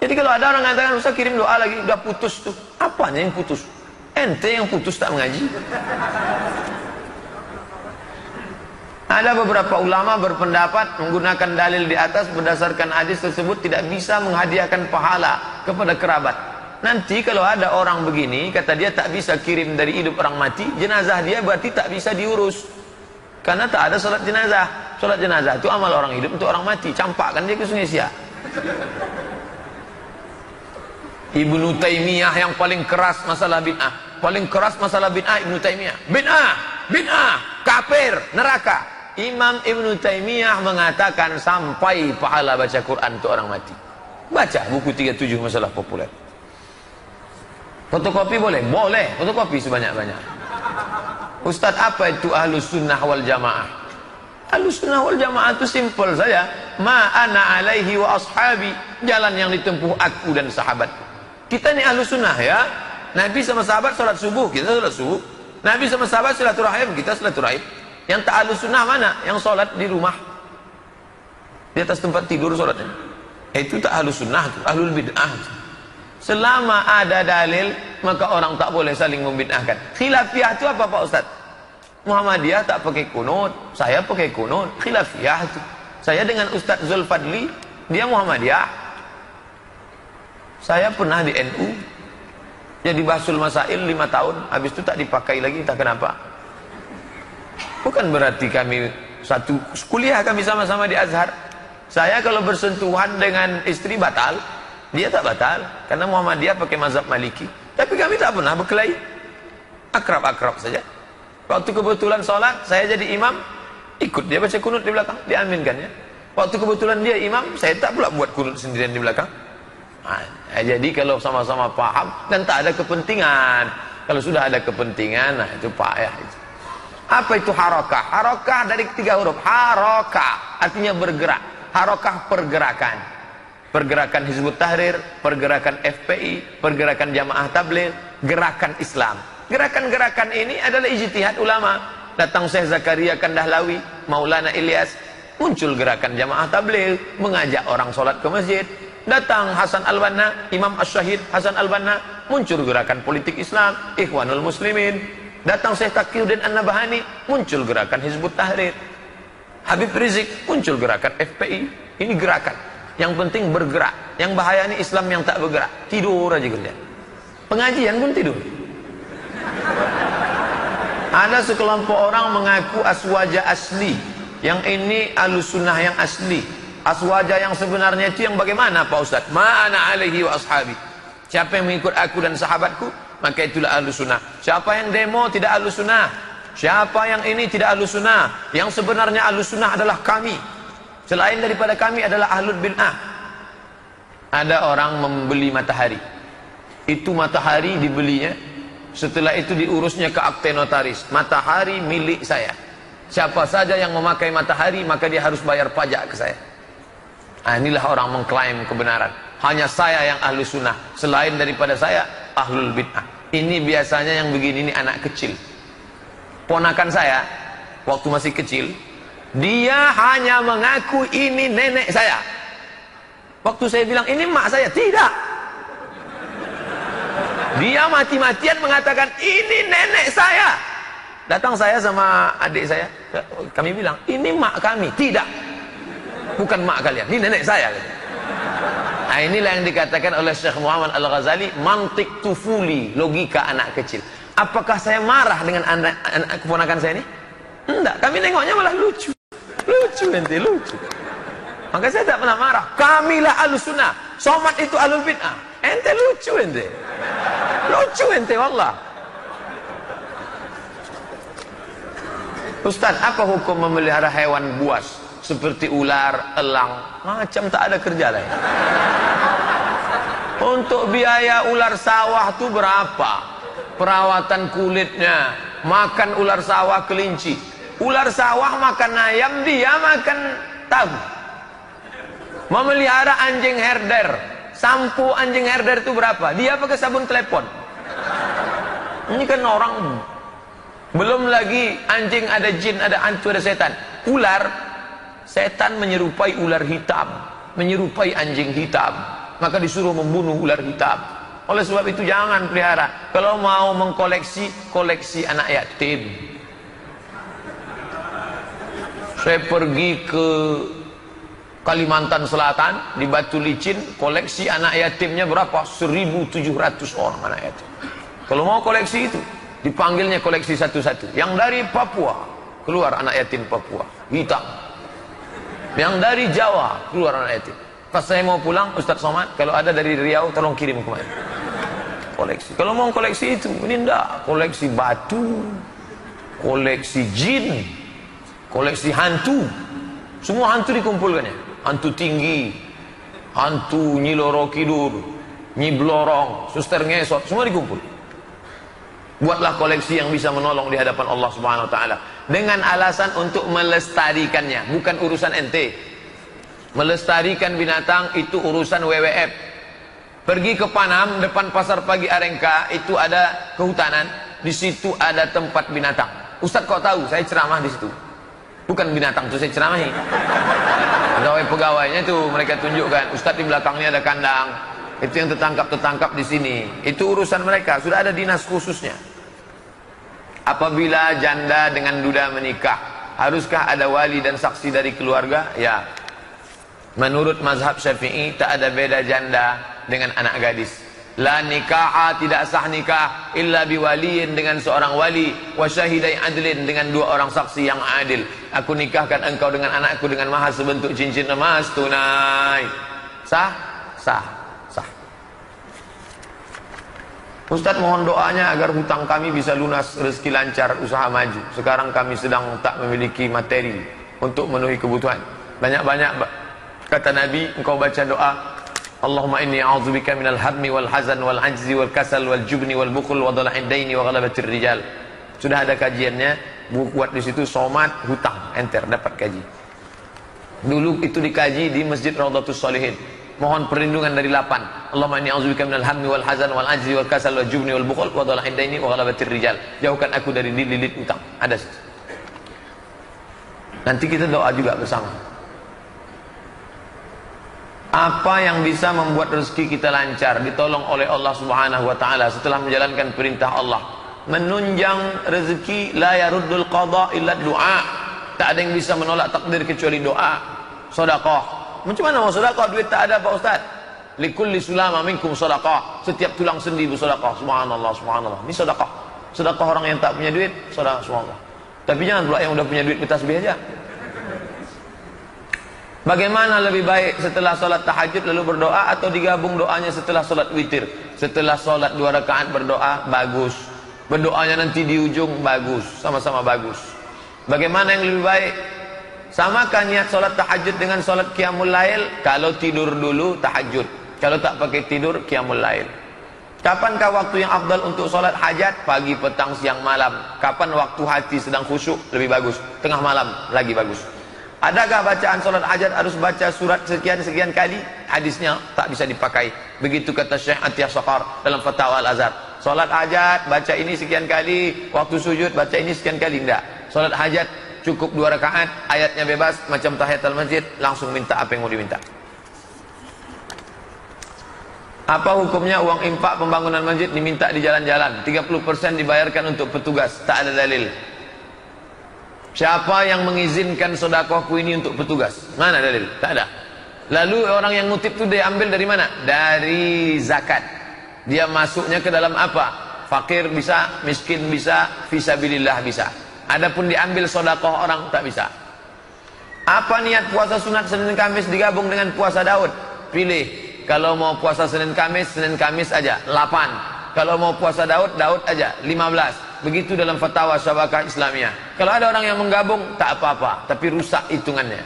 Jadi kalau ada orang mengatakan Ustaz kirim doa lagi, udah putus tuh. Apanya yang putus? Ente yang putus tak mengaji. Ada beberapa ulama berpendapat menggunakan dalil di atas berdasarkan hadis tersebut tidak bisa menghadiahkan pahala kepada kerabat. Nanti kalau ada orang begini, kata dia tak bisa kirim dari hidup orang mati, jenazah dia berarti tak bisa diurus. Karena tak ada sholat jenazah. Sholat jenazah itu amal orang hidup untuk orang mati. Campakkan dia ke Sungai Siak. Ibnu Taimiyah yang paling keras masalah bid'ah. Paling keras masalah bid'ah Ibnu Taimiyah. Bid'ah, kafir, neraka. Imam Ibnu Taimiyah mengatakan sampai pahala baca Quran untuk orang mati. Baca buku 37 masalah populer. Fotokopi boleh? Boleh, fotokopi sebanyak-banyak. Ustaz, apa itu Ahlus Sunnah wal Jamaah? Ahlus Sunnah wal Jamaah itu simpel saja. Ma ana alaihi wa ashabi. Jalan yang ditempuh aku dan sahabatku. Kita ni Ahlus Sunnah ya. Nabi sama sahabat salat subuh, kita salat subuh. Nabi sama sahabat silaturahim, kita silaturahim. Yang tak Ahlus Sunnah mana? Yang salat di rumah. Di atas tempat tidur salatnya. Itu tak Ahlus Sunnah, itu Ahlul Bid'ah. Selama ada dalil, maka orang tak boleh saling membid'ahkan. Khilafiyah itu apa Pak Ustaz? Muhammadiyah tak pakai kunut, saya pakai kunut. Khilafiyah itu. Saya dengan Ustaz Zulfadli, dia Muhammadiyah. Saya pernah di NU jadi Basul Masail 5 tahun, habis itu tak dipakai lagi, tak kenapa. Bukan berarti kami satu kuliah, kami sama-sama di Azhar. Saya kalau bersentuhan dengan istri batal, dia tak batal, karena Muhammadiyah pakai mazhab Maliki. Tapi kami tak pernah berkelahi, akrab-akrab saja. Waktu kebetulan sholat, saya jadi imam, ikut dia baca kunut di belakang, diaminkan ya. Waktu kebetulan dia imam, saya tak pula buat kunut sendirian di belakang. Jadi kalau sama-sama paham dan tak ada kepentingan. Kalau sudah ada kepentingan, nah itu payah itu. Apa itu harakah? Harakah dari 3 huruf. Harakah artinya bergerak. Harakah pergerakan. Pergerakan Hizbut Tahrir, pergerakan FPI, pergerakan Jamaah Tabligh, gerakan Islam. Gerakan-gerakan ini adalah ijtihad ulama. Datang Syekh Zakaria Kandahlawi, Maulana Ilyas, muncul gerakan Jamaah Tabligh, mengajak orang sholat ke masjid. Datang Hasan Al-Banna, Imam Asy-Syahid Hasan Al-Banna, muncul gerakan politik Islam, Ikhwanul Muslimin. Datang Syekh Taqiyuddin An-Nabhani, muncul gerakan Hizbut Tahrir. Habib Rizik, muncul gerakan FPI. Ini gerakan. Yang penting bergerak. Yang bahaya ini Islam yang tak bergerak. Tidur aja kerja. Pengajian pun tidur. Ada sekelompok orang mengaku aswaja asli. Yang ini Ahlussunnah yang asli. Aswaja yang sebenarnya itu yang bagaimana Pak Ustaz? Ma'ana alaihi wa ashabi. Siapa yang mengikut aku dan sahabatku, maka itulah Ahlussunnah. Siapa yang demo tidak Ahlussunnah. Siapa yang ini tidak Ahlussunnah. Yang sebenarnya Ahlussunnah adalah kami. Selain daripada kami adalah Ahlul Bid'ah. Ada orang membeli matahari. Itu matahari dibelinya, setelah itu diurusnya ke akte notaris. Matahari milik saya. Siapa saja yang memakai matahari, maka dia harus bayar pajak ke saya. Inilah orang mengklaim kebenaran. Hanya saya yang ahlu sunnah. Selain daripada saya, ahlul bid'ah. Ini biasanya yang begini ini anak kecil. Ponakan saya, waktu masih kecil, dia hanya mengaku ini nenek saya. Waktu saya bilang ini mak saya, tidak. Dia mati-matian mengatakan ini nenek saya. Datang saya sama adik saya, kami bilang ini mak kami, tidak. Bukan mak kalian, ini nenek saya. Nah, inilah yang dikatakan oleh Syekh Muhammad Al-Ghazali, mantik tufuli, logika anak kecil. Apakah saya marah dengan anak keponakan saya ini? Enggak, kami nengoknya malah lucu. Lucu ente, lucu. Maka saya tak pernah marah. Kamilah Ahlussunnah, Somad itu Ahlul Bid'ah. Ente lucu ente. Lucu ente wallah. Ustaz, apa hukum memelihara hewan buas seperti ular, elang, macam tak ada kerja lain? Untuk biaya ular sawah tu berapa? Perawatan kulitnya, makan ular sawah kelinci. Ular sawah makan ayam, dia makan tahu. Memelihara anjing herder, sampo anjing herder itu berapa? Dia pakai sabun telepon. Ini kan orang. Belum lagi anjing ada jin, ada hantu, ada setan. Ular, setan menyerupai ular hitam, menyerupai anjing hitam. Maka disuruh membunuh ular hitam. Oleh sebab itu jangan pelihara. Kalau mau mengkoleksi, koleksi anak yatim. Saya pergi ke Kalimantan Selatan, di Batu Licin, koleksi anak yatimnya berapa? 1.700 orang anak yatim. Kalau mau koleksi itu, dipanggilnya koleksi satu-satu. Yang dari Papua, keluar anak yatim Papua, hitam. Yang dari Jawa, keluar anak yatim. Pas saya mau pulang, Ustaz Somad, kalau ada dari Riau, tolong kirim kemari. Koleksi. Kalau mau koleksi itu, ini enggak. Koleksi batu, koleksi jin, koleksi hantu. Semua hantu dikumpulkannya. Hantu tinggi, hantu Nyi Loro Kidul, Nyi Blorong, Suster Ngesot, semua dikumpul. Buatlah koleksi yang bisa menolong di hadapan Allah Subhanahu wa taala dengan alasan untuk melestarikannya, bukan urusan ente. Melestarikan binatang itu urusan WWF. Pergi ke Panam, depan Pasar Pagi Arengka, itu ada kehutanan, di situ ada tempat binatang. Ustaz kok tahu? Saya ceramah di situ. Bukan binatang itu saya ceramahi. Pegawai-pegawainya itu mereka tunjukkan, Ustaz di belakangnya ada kandang. Itu yang tertangkap di sini. Itu urusan mereka, sudah ada dinas khususnya. Apabila janda dengan duda menikah, haruskah ada wali dan saksi dari keluarga? Ya. Menurut mazhab Syafi'i tak ada beda janda dengan anak gadis. La nikaha, tidak sah nikah illa biwaliin, dengan seorang wali, wa syahidai adlin, dengan 2 orang saksi yang adil. Aku nikahkan engkau dengan anakku dengan mahar sebentuk cincin emas tunai. Sah? Sah. Sah. Ustaz mohon doanya agar hutang kami bisa lunas, rezeki lancar, usaha maju. Sekarang kami sedang tak memiliki materi untuk memenuhi kebutuhan. Banyak-banyak kata Nabi, engkau baca doa, Allahumma inni a'udzubika minal hammi wal hazan wal ajzi wal kasal wal jubni wal bukhul wa dhala'id daini wa ghalabatir rijal. Sudah ada kajiannya, buat di situ somat hutang, enter dapat kaji. Dulu itu dikaji di Masjid Raudhatus Shalihin. Mohon perlindungan dari 8. Allahumma inni a'udzubika minal hammi wal hazan wal ajzi wal kasal wal jubni wal bukhul wa dhala'id daini wa ghalabatir rijal. Jauhkan aku dari lilit hutang. Ada situ. Nanti kita doa juga bersama. Apa yang bisa membuat rezeki kita lancar, ditolong oleh Allah Subhanahu wa taala setelah menjalankan perintah Allah? Menunjang rezeki, la yaruddul qada illa du'a. Tak ada yang bisa menolak takdir kecuali doa. Sedekah. Macam mana mau sedekah, duit tak ada Pak Ustaz? Likulli sulama minkum sedekah. Setiap tulang sendi bersedekah. Subhanallah, subhanallah. Ini sedekah. Sedekah orang yang tak punya duit, sedekah subhanallah. Tapi jangan pula yang udah punya duit bertasbih aja. Bagaimana lebih baik setelah solat tahajud lalu berdoa atau digabung doanya setelah solat witir? Setelah solat 2 rakaat berdoa, bagus. Berdoanya nanti di ujung, bagus. Sama-sama bagus. Bagaimana yang lebih baik? Samakan niat solat tahajud dengan solat qiyamul lail. Kalau tidur dulu tahajud, kalau tak pakai tidur qiyamul lail. Kapankah waktu yang afdal untuk solat hajat? Pagi, petang, siang, malam. Kapan waktu hati sedang khusyuk? Lebih bagus. Tengah malam lagi bagus. Adakah bacaan solat hajat harus baca surat sekian-sekian kali? Hadisnya tak bisa dipakai. Begitu kata Syekh Atiyah Saqar dalam Fatwa Al-Azhar. Solat hajat baca ini sekian kali, waktu sujud baca ini sekian kali. Tidak. Solat hajat cukup 2 rakaat, ayatnya bebas, macam tahiyatul masjid, langsung minta apa yang mau diminta. Apa hukumnya uang infak pembangunan masjid diminta di jalan-jalan? 30% dibayarkan untuk petugas, tak ada dalil. Siapa yang mengizinkan sedekahku ini untuk petugas? Mana dalil? Tak ada. Lalu orang yang ngutip itu dia ambil dari mana? Dari zakat. Dia masuknya ke dalam apa? Fakir bisa, miskin bisa, fisabilillah bisa. Adapun diambil sedekah orang tak bisa. Apa niat puasa sunat Senin Kamis digabung dengan puasa Daud? Pilih. Kalau mau puasa Senin Kamis aja 8. Kalau mau puasa Daud aja 15. Begitu dalam fatwa Syabakah Islamiyah. Kalau ada orang yang menggabung, tak apa-apa, tapi rusak hitungannya.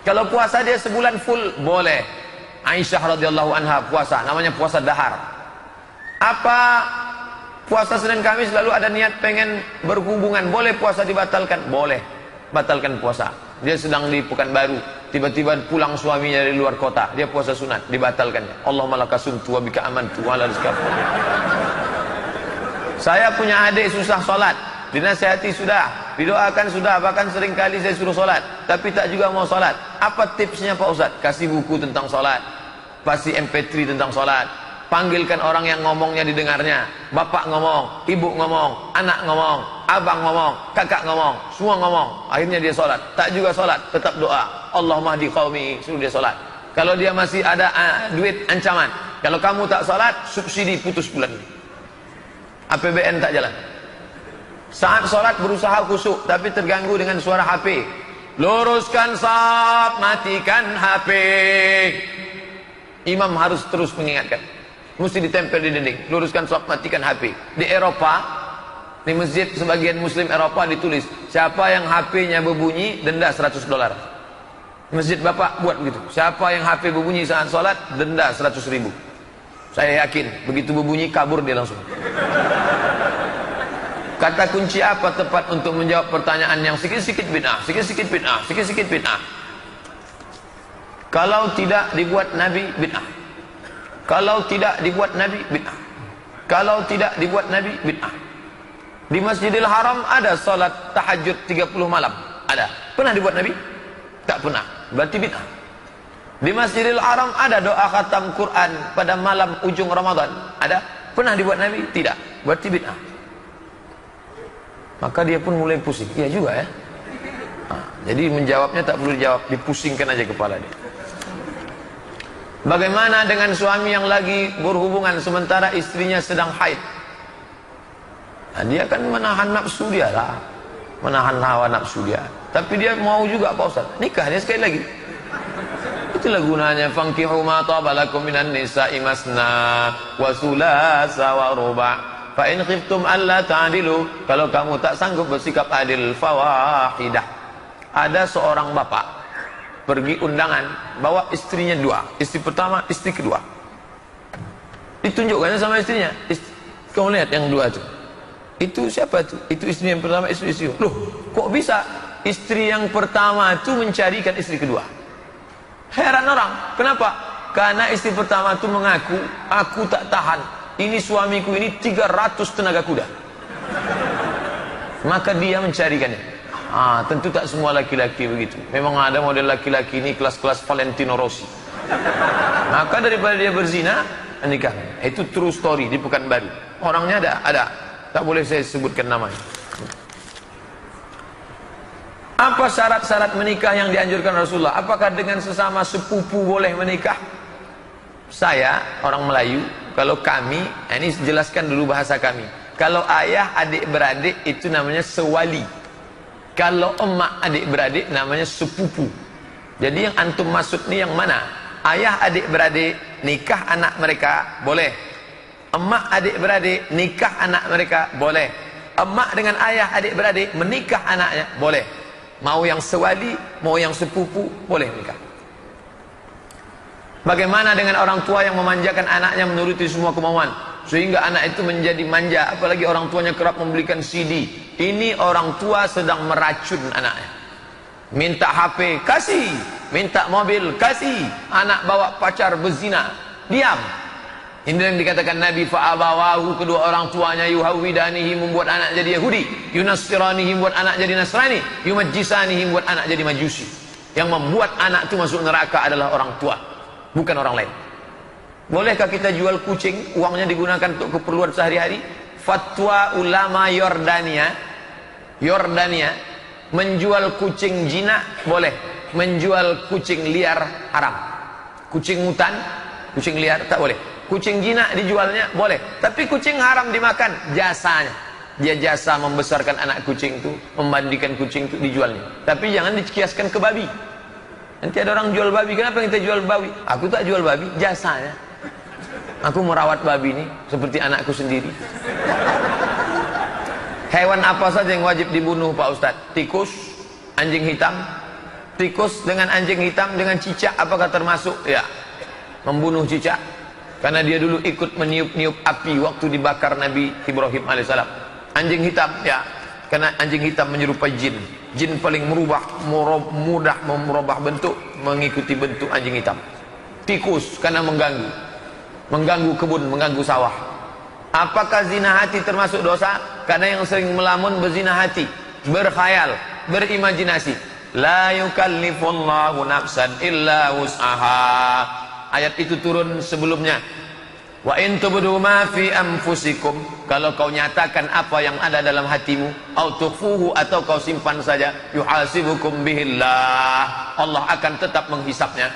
Kalau puasa dia sebulan full, boleh. Aisyah radhiyallahu anha puasa, namanya puasa dahar. Apa puasa Senin Kamis lalu ada niat pengen berhubungan, boleh puasa dibatalkan? Boleh, batalkan puasa. Dia sedang di Pekanbaru, tiba-tiba pulang suaminya dari luar kota, dia puasa sunat, dibatalkannya. Allahumma lakasumtu wa bika amantu wa ala rizqaka. Saya punya adik susah solat, dinasihati sudah, didoakan sudah, bahkan sering kali saya suruh solat, tapi tak juga mau solat. Apa tipsnya Pak Ustaz? Kasih buku tentang solat, kasih MP3 tentang solat, panggilkan orang yang ngomongnya didengarnya. Bapak ngomong, ibu ngomong, anak ngomong, abang ngomong, kakak ngomong, semua ngomong. Akhirnya dia solat. Tak juga solat, tetap doa. Allahumma hdi qaumi, suruh dia solat. Kalau dia masih ada duit, ancaman. Kalau kamu tak solat, subsidi putus bulan ini. APBN tak jalan. Saat solat berusaha khusyuk, tapi terganggu dengan suara HP. Luruskan saf, matikan HP. Imam harus terus mengingatkan. Mesti ditempel di dinding. Luruskan saf, matikan HP. Di Eropa, di masjid sebagian Muslim Eropa ditulis, siapa yang HP-nya berbunyi, denda $100. Masjid Bapak buat begitu. Siapa yang HP berbunyi saat solat, denda 100.000. Saya yakin, begitu berbunyi kabur dia langsung. Kata kunci apa tepat untuk menjawab pertanyaan yang sikit-sikit bid'ah, sikit-sikit bid'ah, sikit-sikit bid'ah? Kalau tidak dibuat Nabi, bid'ah. Kalau tidak dibuat Nabi, bid'ah. Kalau tidak dibuat Nabi, bid'ah. Di Masjidil Haram ada salat tahajud 30 malam. Ada. Pernah dibuat Nabi? Tak pernah. Berarti bid'ah. Di Masjidil Haram ada doa khatam Quran pada malam ujung Ramadan. Ada. Pernah dibuat Nabi? Tidak. Berarti bid'ah. Maka dia pun mulai pusing. Iya juga ya. Jadi menjawabnya tak perlu dijawab, dipusingkan aja kepala dia. Bagaimana dengan suami yang lagi berhubungan sementara istrinya sedang haid? Nah, dia kan menahan nafsu dia lah, menahan hawa nafsu dia. Tapi dia mau juga Pak Ustaz, nikah dia sekali lagi. Itulah gunanya fankihu ma taba lakum minan nisa'i masna wa thulatha wa ruba'. Fa in khiftum alla ta'dilu, kalau kamu tak sanggup bersikap adil, fawahidah. Ada seorang bapak pergi undangan, bawa istrinya 2, istri pertama, istri kedua. Ditunjukkannya sama istrinya. Kau lihat yang 2 itu. Itu siapa itu? Itu istri yang pertama, istri. Loh, kok bisa istri yang pertama itu mencarikan istri kedua? Heran orang. Kenapa? Karena istri pertama itu mengaku, aku tak tahan. Ini suamiku ini 300 tenaga kuda. Maka dia mencarikannya. Tentu tak semua laki-laki begitu. Memang ada model laki-laki ini kelas-kelas Valentino Rossi. Maka daripada dia berzina, nikah. Itu true story di Pekanbaru. Orangnya ada. Tak boleh saya sebutkan namanya. Apa syarat-syarat menikah yang dianjurkan Rasulullah? Apakah dengan sesama sepupu boleh menikah? Saya orang Melayu, kalau kami, ini jelaskan dulu bahasa kami. Kalau ayah adik-beradik itu namanya sewali. Kalau emak adik-beradik namanya sepupu. Jadi yang antum maksud ni yang mana? Ayah adik-beradik nikah anak mereka boleh. Emak adik-beradik nikah anak mereka boleh. Emak dengan ayah adik-beradik menikah anaknya boleh. Mau yang sewali, mau yang sepupu boleh nikah. Bagaimana dengan orang tua yang memanjakan anaknya menuruti semua kemauan sehingga anak itu menjadi manja, apalagi orang tuanya kerap membelikan CD. Ini orang tua sedang meracun anaknya. Minta HP, kasih. Minta mobil, kasih. Anak bawa pacar berzina, diam. Ini yang dikatakan Nabi, fa'abawahu, kedua orang tuanya, yuhawidanihi, membuat anak jadi Yahudi, yunasiranihi, membuat anak jadi Nasrani, yumajjisanihi, membuat anak jadi Majusi. Yang membuat anak itu masuk neraka adalah orang tua, bukan orang lain. Bolehkah kita jual kucing, uangnya digunakan untuk keperluan sehari-hari? Fatwa ulama Yordania, menjual kucing jinak boleh, menjual kucing liar haram. Kucing hutan, kucing liar tak boleh. Kucing jinak dijualnya boleh, tapi kucing haram dimakan, jasanya. Dia jasa membesarkan anak kucing itu, memandikan kucing itu, dijualnya. Tapi jangan dikiaskan ke babi. Nanti ada orang jual babi, kenapa kita jual babi? Aku tak jual babi, jasanya. Aku merawat babi ini seperti anakku sendiri. Hewan apa saja yang wajib dibunuh Pak Ustadz? Tikus, anjing hitam. Tikus dengan anjing hitam dengan cicak apakah termasuk? Ya, membunuh cicak. Karena dia dulu ikut meniup-niup api waktu dibakar Nabi Ibrahim alaihissalam. Anjing hitam, ya, karena anjing hitam menyerupai jin. Jin paling mudah merubah bentuk, mengikuti bentuk anjing hitam. Tikus karena mengganggu kebun, mengganggu sawah. Apakah zina hati termasuk dosa? Karena yang sering melamun berzina hati, berkhayal, berimajinasi. La yukallifullahu nafsan illa wus'aha. Ayat itu turun sebelumnya. Wa in tubdu ma fi anfusikum, kalau kau nyatakan apa yang ada dalam hatimu, au tukhfuhu, atau kau simpan saja, yuhasibukum bihillah, Allah akan tetap menghisapnya.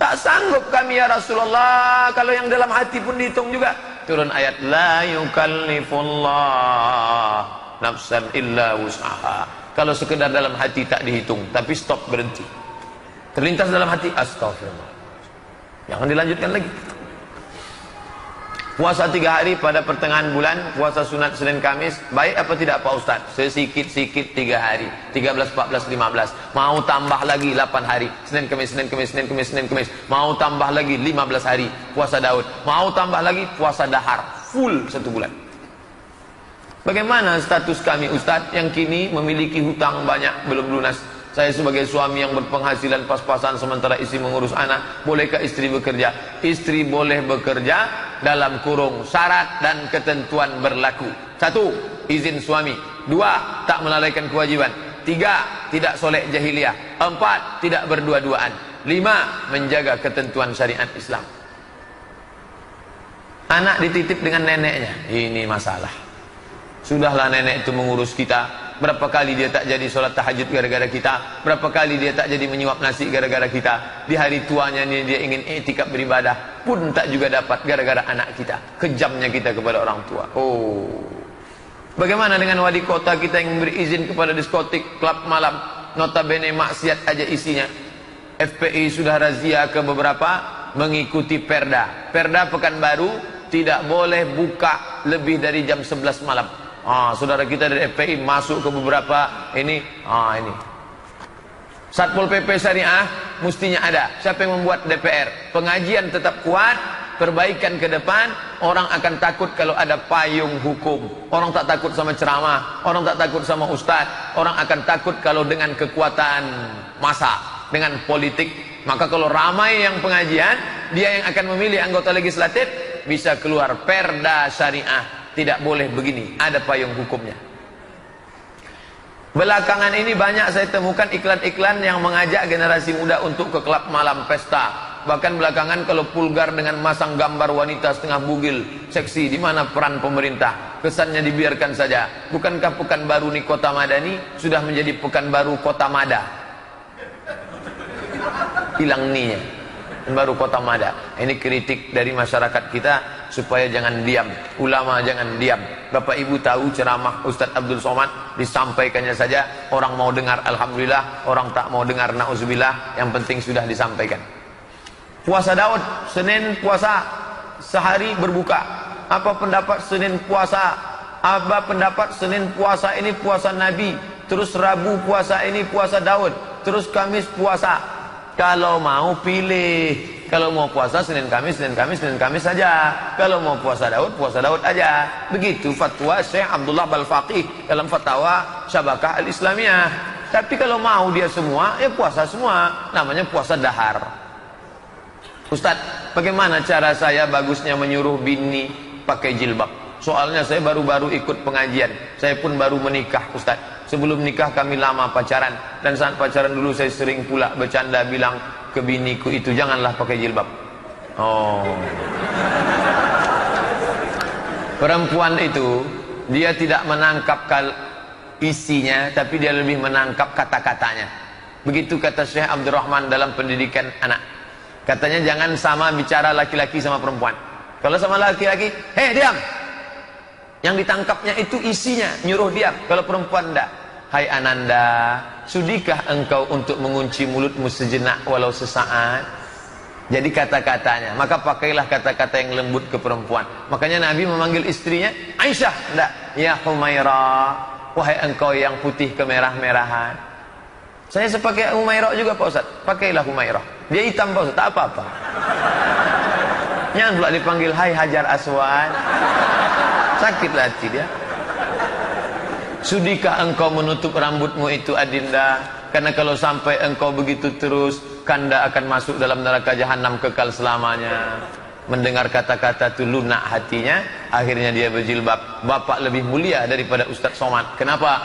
Tak sanggup kami ya Rasulullah, kalau yang dalam hati pun dihitung juga. Turun ayat la yukallifullah nafsan illa wus'aha. Kalau sekedar dalam hati tak dihitung, tapi stop, berhenti. Terlintas dalam hati, astagfirullah, jangan dilanjutkan lagi. Puasa 3 hari pada pertengahan bulan, puasa sunat Senin Kamis, baik apa tidak Pak Ustadz? Sesikit-sikit 3 hari, 13, 14, 15. Mau tambah lagi 8 hari, Senin Kamis, Senin Kamis, Senin Kamis, Senin Kamis. Mau tambah lagi 15 hari, puasa Daud. Mau tambah lagi puasa dahar, full 1 bulan. Bagaimana status kami Ustadz yang kini memiliki hutang banyak belum lunas? Saya sebagai suami yang berpenghasilan pas-pasan sementara istri mengurus anak. Bolehkah istri bekerja? Istri boleh bekerja dalam kurung syarat dan ketentuan berlaku. 1. Izin suami. 2. Tak melalaikan kewajiban. 3. Tidak soleh jahiliyah. 4. Tidak berdua-duaan. 5. Menjaga ketentuan syariat Islam. Anak dititip dengan neneknya, ini masalah. Sudahlah nenek itu mengurus kita. Berapa kali dia tak jadi sholat tahajud gara-gara kita. Berapa kali dia tak jadi menyuap nasi gara-gara kita. Di hari tuanya ini dia ingin i'tikaf beribadah, pun tak juga dapat gara-gara anak kita. Kejamnya kita kepada orang tua. Oh, bagaimana dengan wali kota kita yang memberi izin kepada diskotik, klub malam, notabene maksiat aja isinya. FPI sudah razia ke beberapa mengikuti Perda. Perda Pekanbaru tidak boleh buka lebih dari jam 11 malam. Saudara kita dari FPI masuk ke beberapa ini Satpol PP Syariah mestinya ada. Siapa yang membuat? DPR. Pengajian tetap kuat, perbaikan ke depan. Orang akan takut kalau ada payung hukum. Orang tak takut sama ceramah, orang tak takut sama ustaz. Orang akan takut kalau dengan kekuatan massa, dengan politik. Maka kalau ramai yang pengajian, dia yang akan memilih anggota legislatif, bisa keluar perda syariah. Tidak boleh begini, ada payung hukumnya. Belakangan ini banyak saya temukan iklan-iklan yang mengajak generasi muda untuk ke klub malam pesta. Bahkan belakangan kalau vulgar dengan masang gambar wanita setengah bugil, seksi, di mana peran pemerintah? Kesannya dibiarkan saja. Bukankah Pekanbaru ini kota madani, sudah menjadi Pekanbaru kota mada? Hilang ninya. Baru kota mada. Ini kritik dari masyarakat kita supaya jangan diam. Ulama jangan diam. Bapak Ibu tahu ceramah Ustaz Abdul Somad, disampaikannya saja. Orang mau dengar alhamdulillah, orang tak mau dengar na'udzubillah. Yang penting sudah disampaikan. Puasa Daud, Senin puasa, sehari berbuka. Apa pendapat Senin puasa? Apa pendapat Senin puasa ini puasa Nabi? Terus Rabu puasa ini puasa Daud. Terus Kamis puasa. Kalau mau pilih, kalau mau puasa Senin Kamis saja. Kalau mau puasa Daud aja. Begitu fatwa Syekh Abdullah Balfaqih dalam fatwa Syabakah Al-Islamiyah. Tapi kalau mau dia semua, ya puasa semua. Namanya puasa dahar. Ustaz, bagaimana cara saya bagusnya menyuruh bini pakai jilbab? Soalnya saya baru-baru ikut pengajian. Saya pun baru menikah, Ustaz. Sebelum nikah kami lama pacaran. Dan saat pacaran dulu saya sering pula bercanda bilang ke biniku itu, janganlah pakai jilbab. Oh. Perempuan itu, dia tidak menangkap isinya, tapi dia lebih menangkap kata-katanya. Begitu kata Syekh Abdurrahman dalam pendidikan anak. Katanya jangan sama bicara laki-laki sama perempuan. Kalau sama laki-laki, hei diam. Yang ditangkapnya itu isinya, nyuruh diam. Kalau perempuan enggak. Hai Ananda, sudikah engkau untuk mengunci mulutmu sejenak walau sesaat? Jadi kata-katanya, maka pakailah kata-kata yang lembut ke perempuan. Makanya Nabi memanggil istrinya Aisyah, enggak, ya Humairah, wahai engkau yang putih kemerah-merahan. Saya sepakai Humairah juga Pak Ustaz. Pakailah Humairah. Dia hitam Pak Ustaz, tak apa-apa. Jangan pula dipanggil hai Hajar Aswad. Sakit hati dia. Sudikah engkau menutup rambutmu itu Adinda? Karena kalau sampai engkau begitu terus, Kanda akan masuk dalam neraka jahanam kekal selamanya. Mendengar kata-kata itu lunak hatinya. Akhirnya dia berjilbab. Bapak lebih mulia daripada Ustaz Somad. Kenapa?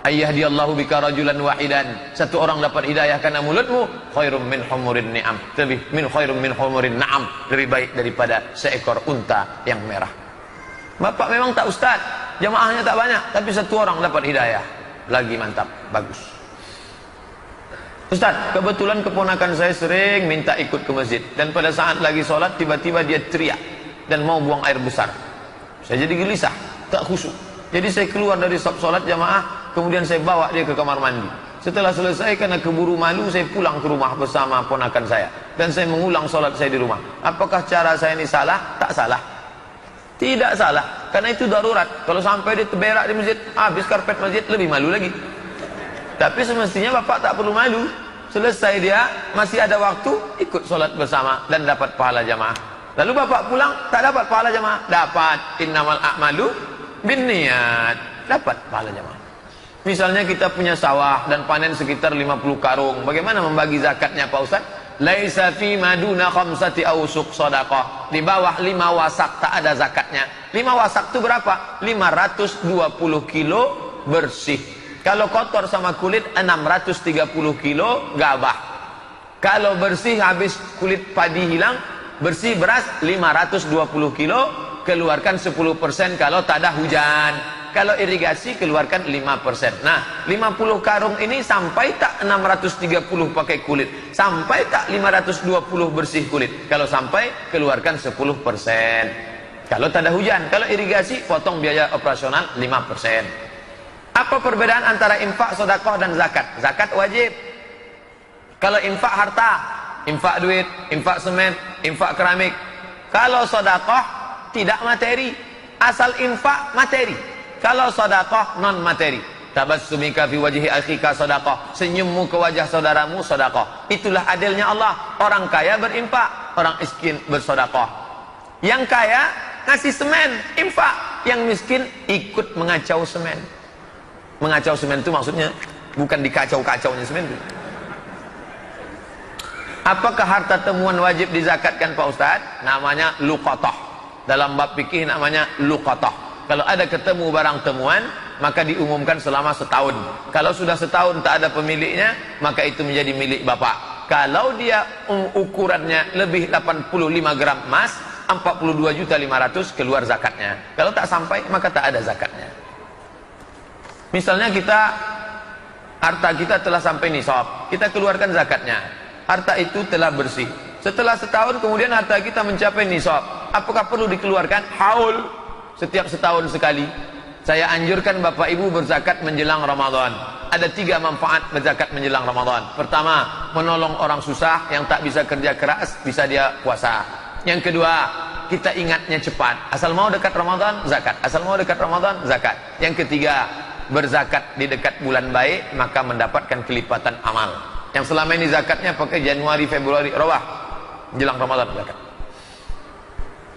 Ayyahdiyallahu bika rajulan wahidan. Satu orang dapat hidayah karena mulutmu, khairum min humurin ni'am. Khairum min humurin na'am. Lebih baik daripada seekor unta yang merah. Bapak memang tak ustaz, jamaahnya tak banyak, tapi satu orang dapat hidayah. Lagi mantap, bagus. Ustaz, kebetulan keponakan saya sering minta ikut ke masjid. Dan pada saat lagi sholat, tiba-tiba dia teriak. Dan mau buang air besar. Saya jadi gelisah, tak khusyuk. Jadi saya keluar dari sholat jamaah, kemudian saya bawa dia ke kamar mandi. Setelah selesai, karena keburu malu, saya pulang ke rumah bersama ponakan saya. Dan saya mengulang sholat saya di rumah. Apakah cara saya ini salah? Tak salah. Tidak salah, karena itu darurat. Kalau sampai dia terberak di masjid, habis karpet masjid, lebih malu lagi. Tapi semestinya bapak tak perlu malu. Selesai dia, masih ada waktu, ikut sholat bersama dan dapat pahala jamaah. Lalu bapak pulang, tak dapat pahala jamaah. Dapat, innamal a'malu binniyat. Dapat pahala jamaah. Misalnya kita punya sawah dan panen sekitar 50 karung. Bagaimana membagi zakatnya Pak Ustaz? Laisa fi maduna khamsati awsuq shadaqah. Di bawah 5 wasak tak ada zakatnya. 5 wasak itu berapa? 520 kilo bersih. Kalau kotor sama kulit 630 kilo gabah. Kalau bersih habis kulit padi hilang, bersih beras 520 kilo, keluarkan 10% kalau tak ada hujan. Kalau irigasi keluarkan 5%. Nah, 50 karung ini sampai tak 630 pakai kulit? Sampai tak 520 bersih kulit? Kalau sampai, keluarkan 10%. Kalau tak ada hujan, kalau irigasi potong biaya operasional 5%. Apa perbedaan antara infak, sedekah dan zakat? Zakat wajib. Kalau infak harta, infak duit, infak semen, infak keramik. Kalau sedekah tidak materi. Asal infak materi. Kalau sedekah non materi. Tabassumika fi wajhi akhika sedekah. Senyummu ke wajah saudaramu sedekah. Itulah adilnya Allah. Orang kaya berinfak, orang miskin bersedekah. Yang kaya ngasih semen, infak. Yang miskin ikut mengacau semen. Mengacau semen itu maksudnya bukan dikacau-kacaunya semen itu. Apakah harta temuan wajib dizakatkan Pak Ustaz? Namanya luqatah. Dalam bab fikih namanya luqatah. Kalau ada ketemu barang temuan, maka diumumkan selama setahun. Kalau sudah setahun tak ada pemiliknya, maka itu menjadi milik bapak. Kalau dia ukurannya lebih 85 gram emas, 42.500.000 keluar zakatnya. Kalau tak sampai, maka tak ada zakatnya. Misalnya harta kita telah sampai nisab, kita keluarkan zakatnya. Harta itu telah bersih. Setelah setahun kemudian harta kita mencapai nisab. Apakah perlu dikeluarkan? Haul. Setiap setahun sekali. Saya anjurkan Bapak Ibu berzakat menjelang Ramadan. Ada 3 manfaat berzakat menjelang Ramadan. Pertama, menolong orang susah yang tak bisa kerja keras, bisa dia puasa. Yang kedua, kita ingatnya cepat. Asal mau dekat Ramadan, zakat. Asal mau dekat Ramadan, zakat. Yang ketiga, berzakat di dekat bulan baik, maka mendapatkan kelipatan amal. Yang selama ini zakatnya pakai Januari, Februari, rawah menjelang Ramadan zakat.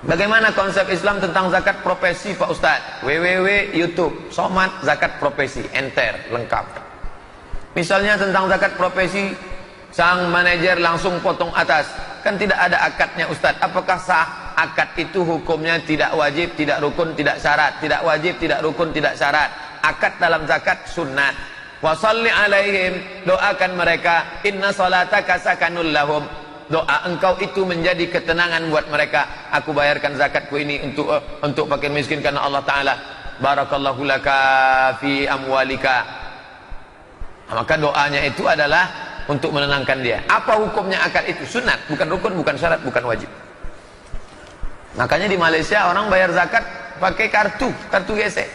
Bagaimana konsep Islam tentang zakat profesi Pak Ustadz? www YouTube Somad zakat profesi, enter, lengkap. Misalnya tentang zakat profesi, sang manajer langsung potong atas, kan tidak ada akadnya Ustadz. Apakah sah? Akad itu hukumnya tidak wajib, tidak rukun, tidak syarat. Tidak wajib, tidak rukun, tidak syarat. Akad dalam zakat sunnah. Wa shalli alaihim, doakan mereka, inna salataka sakanul lahum. Doa engkau itu menjadi ketenangan buat mereka. Aku bayarkan zakatku ini untuk fakir miskin karena Allah Ta'ala barakallahu laka fi amwalika. Maka doanya itu adalah untuk menenangkan dia. Apa hukumnya akad itu? Sunat, bukan rukun, bukan syarat, bukan wajib. Makanya di Malaysia orang bayar zakat pakai kartu gesek.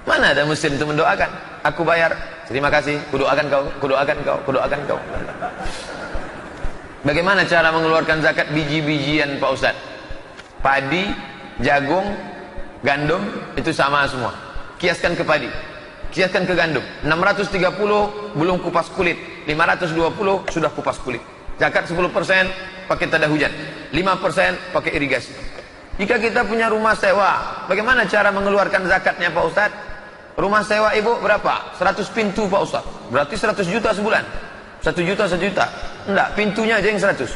Mana ada muslim itu mendoakan? Aku bayar, terima kasih, kudoakan kau, kudoakan kau, kudoakan kau. Bagaimana cara mengeluarkan zakat biji-bijian Pak Ustadz? Padi, jagung, gandum, itu sama semua. Kiaskan ke padi, kiaskan ke gandum. 630 belum kupas kulit, 520 sudah kupas kulit. Zakat 10% pakai tada hujan, 5% pakai irigasi. Jika kita punya rumah sewa, bagaimana cara mengeluarkan zakatnya Pak Ustadz? Rumah sewa ibu berapa? 100 pintu Pak Ustaz. Berarti 100 juta sebulan. 1 juta. Enggak, pintunya aja yang 100.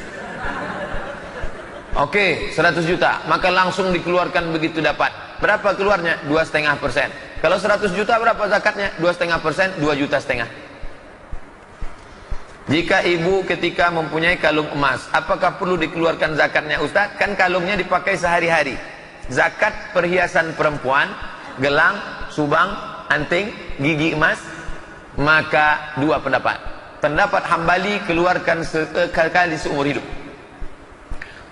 Oke, 100 juta. Maka langsung dikeluarkan begitu dapat. Berapa keluarnya? 2,5%. Kalau 100 juta berapa zakatnya? 2,5%, 2,5 juta. Jika ibu ketika mempunyai kalung emas, apakah perlu dikeluarkan zakatnya Ustaz? Kan kalungnya dipakai sehari-hari. Zakat perhiasan perempuan, gelang, subang, anting, gigi emas, maka 2 pendapat. Pendapat Hambali, keluarkan sekali seumur hidup.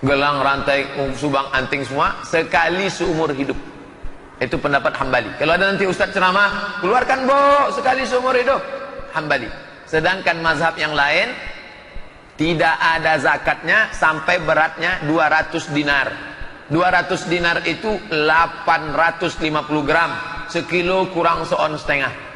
Gelang, rantai, subang, anting semua sekali seumur hidup. Itu pendapat Hambali. Kalau ada nanti Ustaz ceramah, keluarkan sekali seumur hidup, Hambali. Sedangkan mazhab yang lain tidak ada zakatnya sampai beratnya 200 dinar. 200 dinar itu 850 gram, sekilo kurang seon setengah.